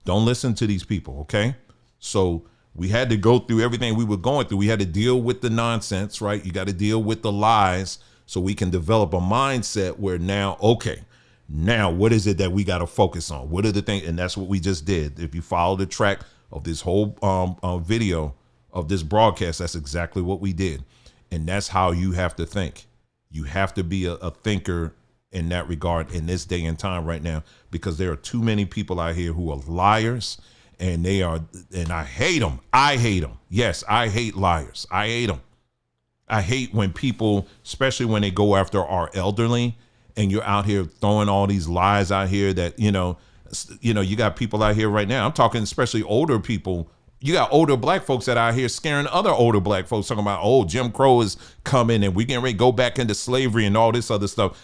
Don't listen to these people. OK, so we had to go through everything we were going through. We had to deal with the nonsense. Right. You got to deal with the lies so we can develop a mindset where now, OK, now, what is it that we got to focus on? What are the things? And that's what we just did. If you follow the track of this whole video of this broadcast, that's exactly what we did. And that's how you have to think. You have to be a thinker in that regard in this day and time right now, because there are too many people out here who are liars, and I hate them. I hate them. Yes, I hate liars. I hate them. I hate when people, especially when they go after our elderly, and you're out here throwing all these lies out here that, you got people out here right now. I'm talking especially older people. You got older black folks that are out here scaring other older black folks, talking about, oh, Jim Crow is coming and we're getting ready to go back into slavery and all this other stuff.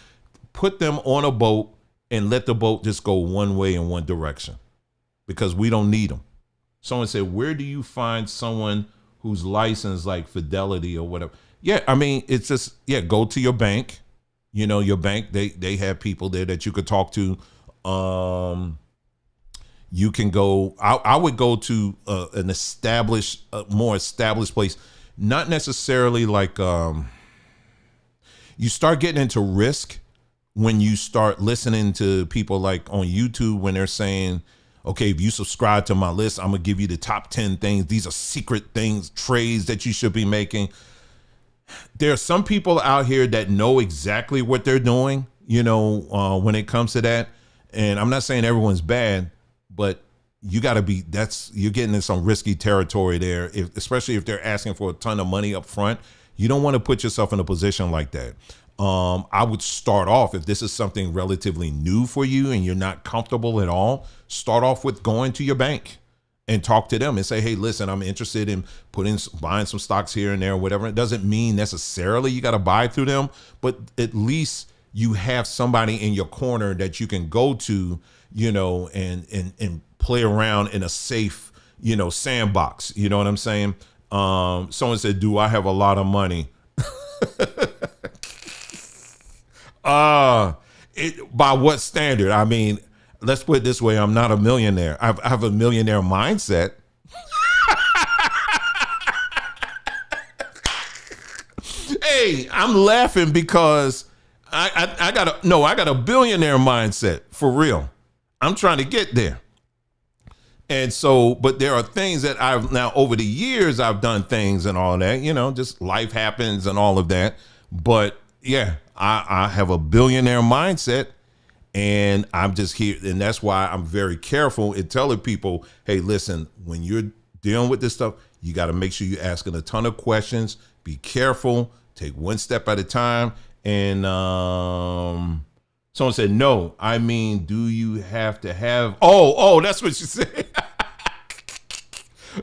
Put them on a boat and let the boat just go one way in one direction, because we don't need them. Someone said, where do you find someone who's licensed like Fidelity or whatever? Yeah, I mean, it's just, go to your bank. Your bank, they have people there that you could talk to. You can go, I would go to an established, more established place. Not necessarily like, you start getting into risk when you start listening to people like on YouTube when they're saying, okay, if you subscribe to my list, I'm gonna give you the top 10 things. These are secret things, trades that you should be making. There are some people out here that know exactly what they're doing, when it comes to that. And I'm not saying everyone's bad, but you got to be, you're getting in some risky territory there, especially if they're asking for a ton of money up front. You don't want to put yourself in a position like that. I would start off, if this is something relatively new for you and you're not comfortable at all, start off with going to your bank and talk to them and say, hey, listen, I'm interested in buying some stocks here and there, or whatever. It doesn't mean necessarily you got to buy through them, but at least you have somebody in your corner that you can go to, and play around in a safe, sandbox. You know what I'm saying? Someone said, do I have a lot of money? By what standard? I mean, let's put it this way. I'm not a millionaire. I have a millionaire mindset. Hey, I'm laughing because I got a billionaire mindset for real. I'm trying to get there. And so, but there are things that I've now over the years, I've done things and all that, just life happens and all of that. But yeah, I have a billionaire mindset, and I'm just here. And that's why I'm very careful in telling people, hey, listen, when you're dealing with this stuff, you got to make sure you're asking a ton of questions. Be careful. Take one step at a time. And someone said, no, I mean, do you have to have, oh, that's what you said.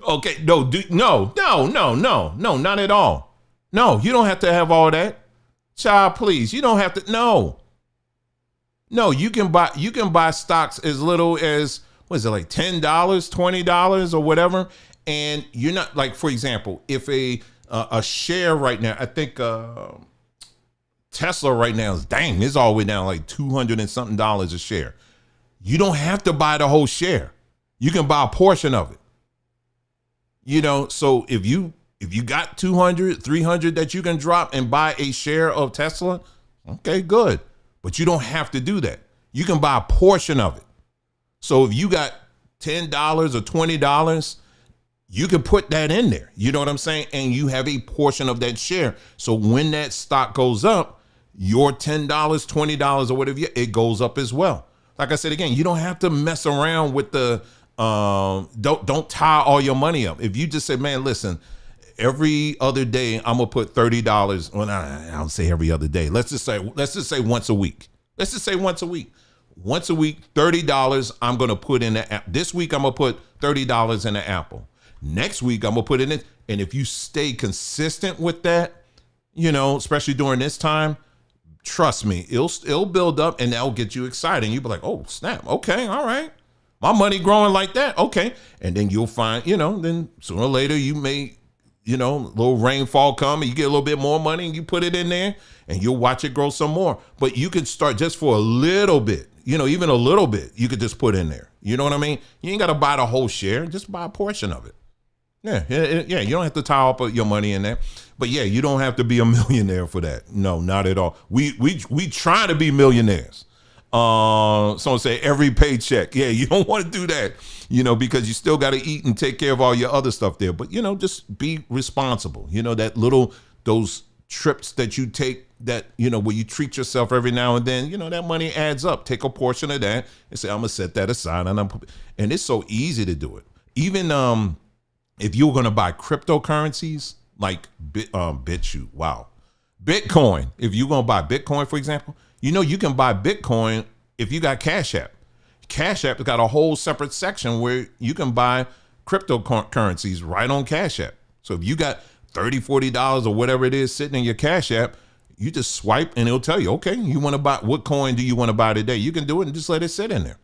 Okay, no, not at all. No, you don't have to have all that. Child, please, you don't have to. No, you can buy stocks as little as, what is it, like $10, $20 or whatever. And you're not, like, for example, if a share right now, I think Tesla right now is all the way down like $200 and something a share. You don't have to buy the whole share. You can buy a portion of it. So if you got 200, 300 that you can drop and buy a share of Tesla, okay, good. But you don't have to do that. You can buy a portion of it. So if you got $10 or $20, you can put that in there. You know what I'm saying? And you have a portion of that share. So when that stock goes up, your $10, $20 or whatever, it goes up as well. Like I said, again, you don't have to mess around with the, don't tie all your money up. If you just say, man, listen, every other day, I'm going to put $30. Well, I don't say every other day. Let's just say once a week. Once a week, $30 I'm going to put in the app. This week, I'm going to put $30 in the Apple. Next week, I'm going to put it in. And if you stay consistent with that, especially during this time, trust me, it'll build up and that'll get you excited. And you'll be like, oh, snap. Okay. All right. My money growing like that. Okay. And then you'll find, then sooner or later you may, a little rainfall come and you get a little bit more money and you put it in there and you'll watch it grow some more. But you can start just for a little bit, even a little bit, you could just put in there. You know what I mean? You ain't got to buy the whole share. Just buy a portion of it. Yeah. You don't have to tie up your money in there. But yeah, you don't have to be a millionaire for that. No, not at all. We try to be millionaires. Someone say every paycheck. Yeah, you don't want to do that, because you still got to eat and take care of all your other stuff there. But, just be responsible. Those trips that you take that, where you treat yourself every now and then, that money adds up. Take a portion of that and say, I'm going to set that aside. And it's so easy to do it. Even if you were going to buy cryptocurrencies like BitChute, wow. Bitcoin, if you're going to buy Bitcoin, for example, you can buy Bitcoin if you got Cash App. Cash App has got a whole separate section where you can buy cryptocurrencies right on Cash App. So if you got $30, $40 or whatever it is sitting in your Cash App, you just swipe and it'll tell you, okay, you want to buy, what coin do you want to buy today? You can do it and just let it sit in there.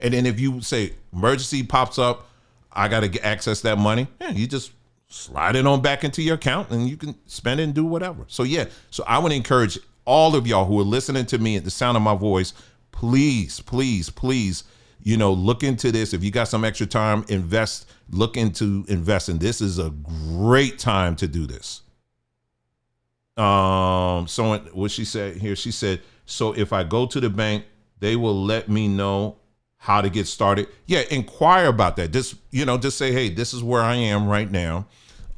And then if you say emergency pops up, I got to access that money, you just slide it on back into your account and you can spend it and do whatever. So so I would encourage all of y'all who are listening to me at the sound of my voice, please, please, please, look into this. If you got some extra time, look into investing. This is a great time to do this. Someone, what she said here, she said, so if I go to the bank, they will let me know how to get started. Yeah, inquire about that. Just say, hey, this is where I am right now.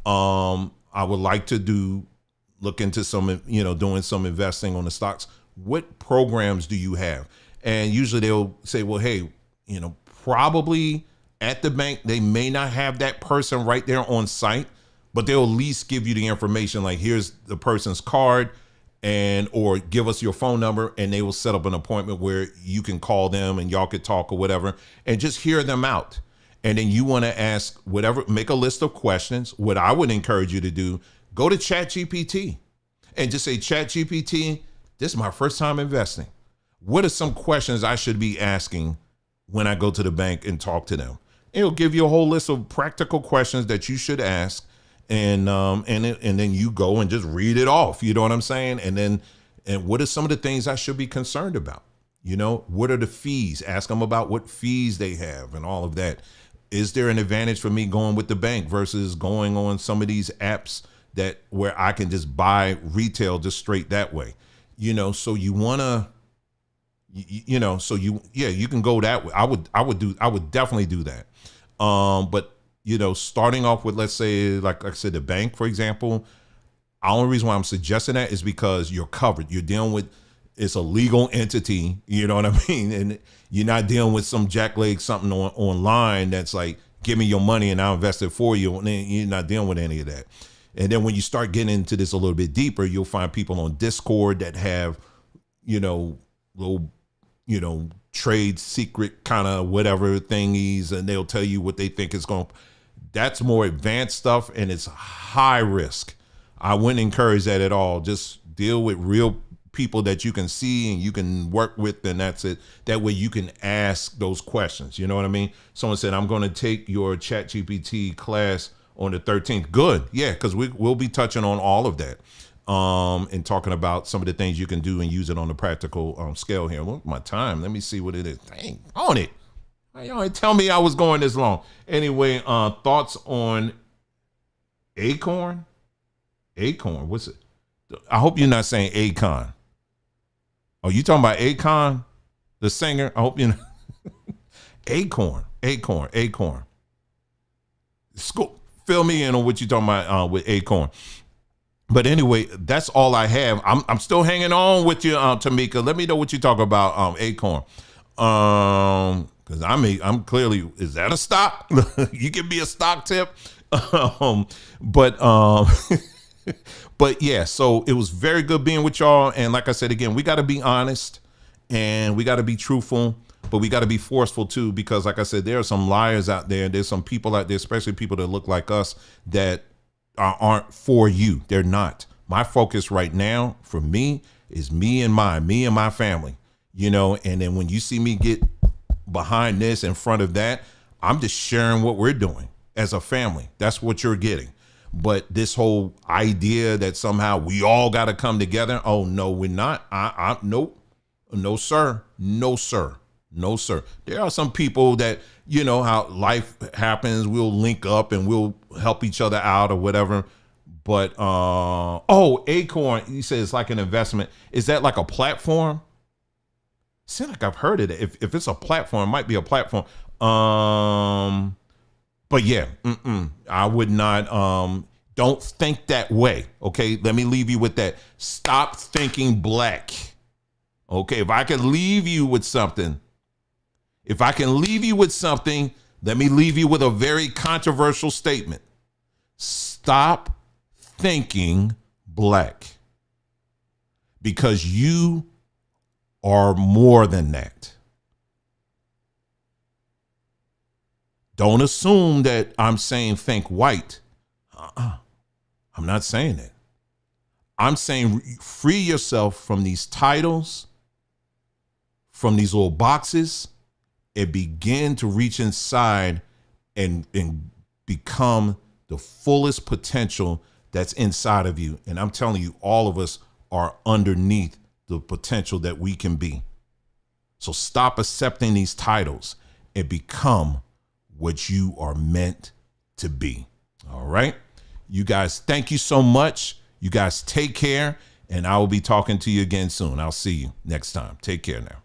I would like to look into some, doing some investing on the stocks. What programs do you have? And usually they'll say, well, hey, probably at the bank, they may not have that person right there on site, but they'll at least give you the information. Like, here's the person's card or give us your phone number, and they will set up an appointment where you can call them and y'all could talk or whatever and just hear them out. And then you want to ask whatever, make a list of questions. What I would encourage you to do, go to ChatGPT and just say, ChatGPT, this is my first time investing. What are some questions I should be asking when I go to the bank and talk to them? It'll give you a whole list of practical questions that you should ask. And then you go and just read it off. You know what I'm saying? And what are some of the things I should be concerned about? What are the fees? Ask them about what fees they have and all of that. Is there an advantage for me going with the bank versus going on some of these apps where I can just buy retail just straight that way? So you want to, you can go that way. I would definitely do that. But starting off with, let's say, like I said, the bank, for example, the only reason why I'm suggesting that is because you're covered. You're dealing with, it's a legal entity, you know what I mean? And you're not dealing with some jackleg something online that's like, give me your money and I'll invest it for you. And then you're not dealing with any of that. And then when you start getting into this a little bit deeper, you'll find people on Discord that have, little, trade secret kind of whatever thingies, and they'll tell you what they think is going. That's more advanced stuff, and it's high risk. I wouldn't encourage that at all. Just deal with real people that you can see and you can work with, and that's it. That way you can ask those questions. You know what I mean? Someone said, I'm going to take your ChatGPT class on the 13th. Good. Yeah, because we'll be touching on all of that. And talking about some of the things you can do and use it on the practical scale here. Look at my time. Let me see what it is. Dang, on it. Y'all ain't tell me I was going this long. Anyway, thoughts on Acorn? Acorn, what's it? I hope you're not saying Akon. Oh, you talking about Akon, the singer? I hope you're not. Acorn. School. Fill me in on what you're talking about with Acorn. But anyway, that's all I have. I'm still hanging on with you, Tamika. Let me know what you talk about, Acorn. Because I'm clearly, is that a stock? You give me a stock tip. But yeah, so it was very good being with y'all. And like I said, again, we got to be honest and we got to be truthful, but we got to be forceful too, because like I said, there are some liars out there. There's some people out there, especially people that look like us, that aren't for you. They're not. My focus right now for me is me and my family, and then when you see me get behind this, in front of that, I'm just sharing what we're doing as a family. That's what you're getting. But this whole idea that somehow we all got to come together. Oh no, we're not. Nope. No, sir. No, sir. No, sir. There are some people that, how life happens. We'll link up and we'll help each other out or whatever. But, Acorn, he says it's like an investment. Is that like a platform? Seems like I've heard of it. If it's a platform, it might be a platform. But yeah, I would not, Don't think that way. Okay. Let me leave you with that. Stop thinking black. Okay. If I can leave you with something, let me leave you with a very controversial statement. Stop thinking black, because you are more than that. Don't assume that I'm saying think white. I'm not saying that. I'm saying free yourself from these titles, from these little boxes, and begin to reach inside and become the fullest potential that's inside of you. And I'm telling you, all of us are underneath the potential that we can be. So stop accepting these titles and become what you are meant to be. All right. You guys, thank you so much. You guys take care, and I will be talking to you again soon. I'll see you next time. Take care now.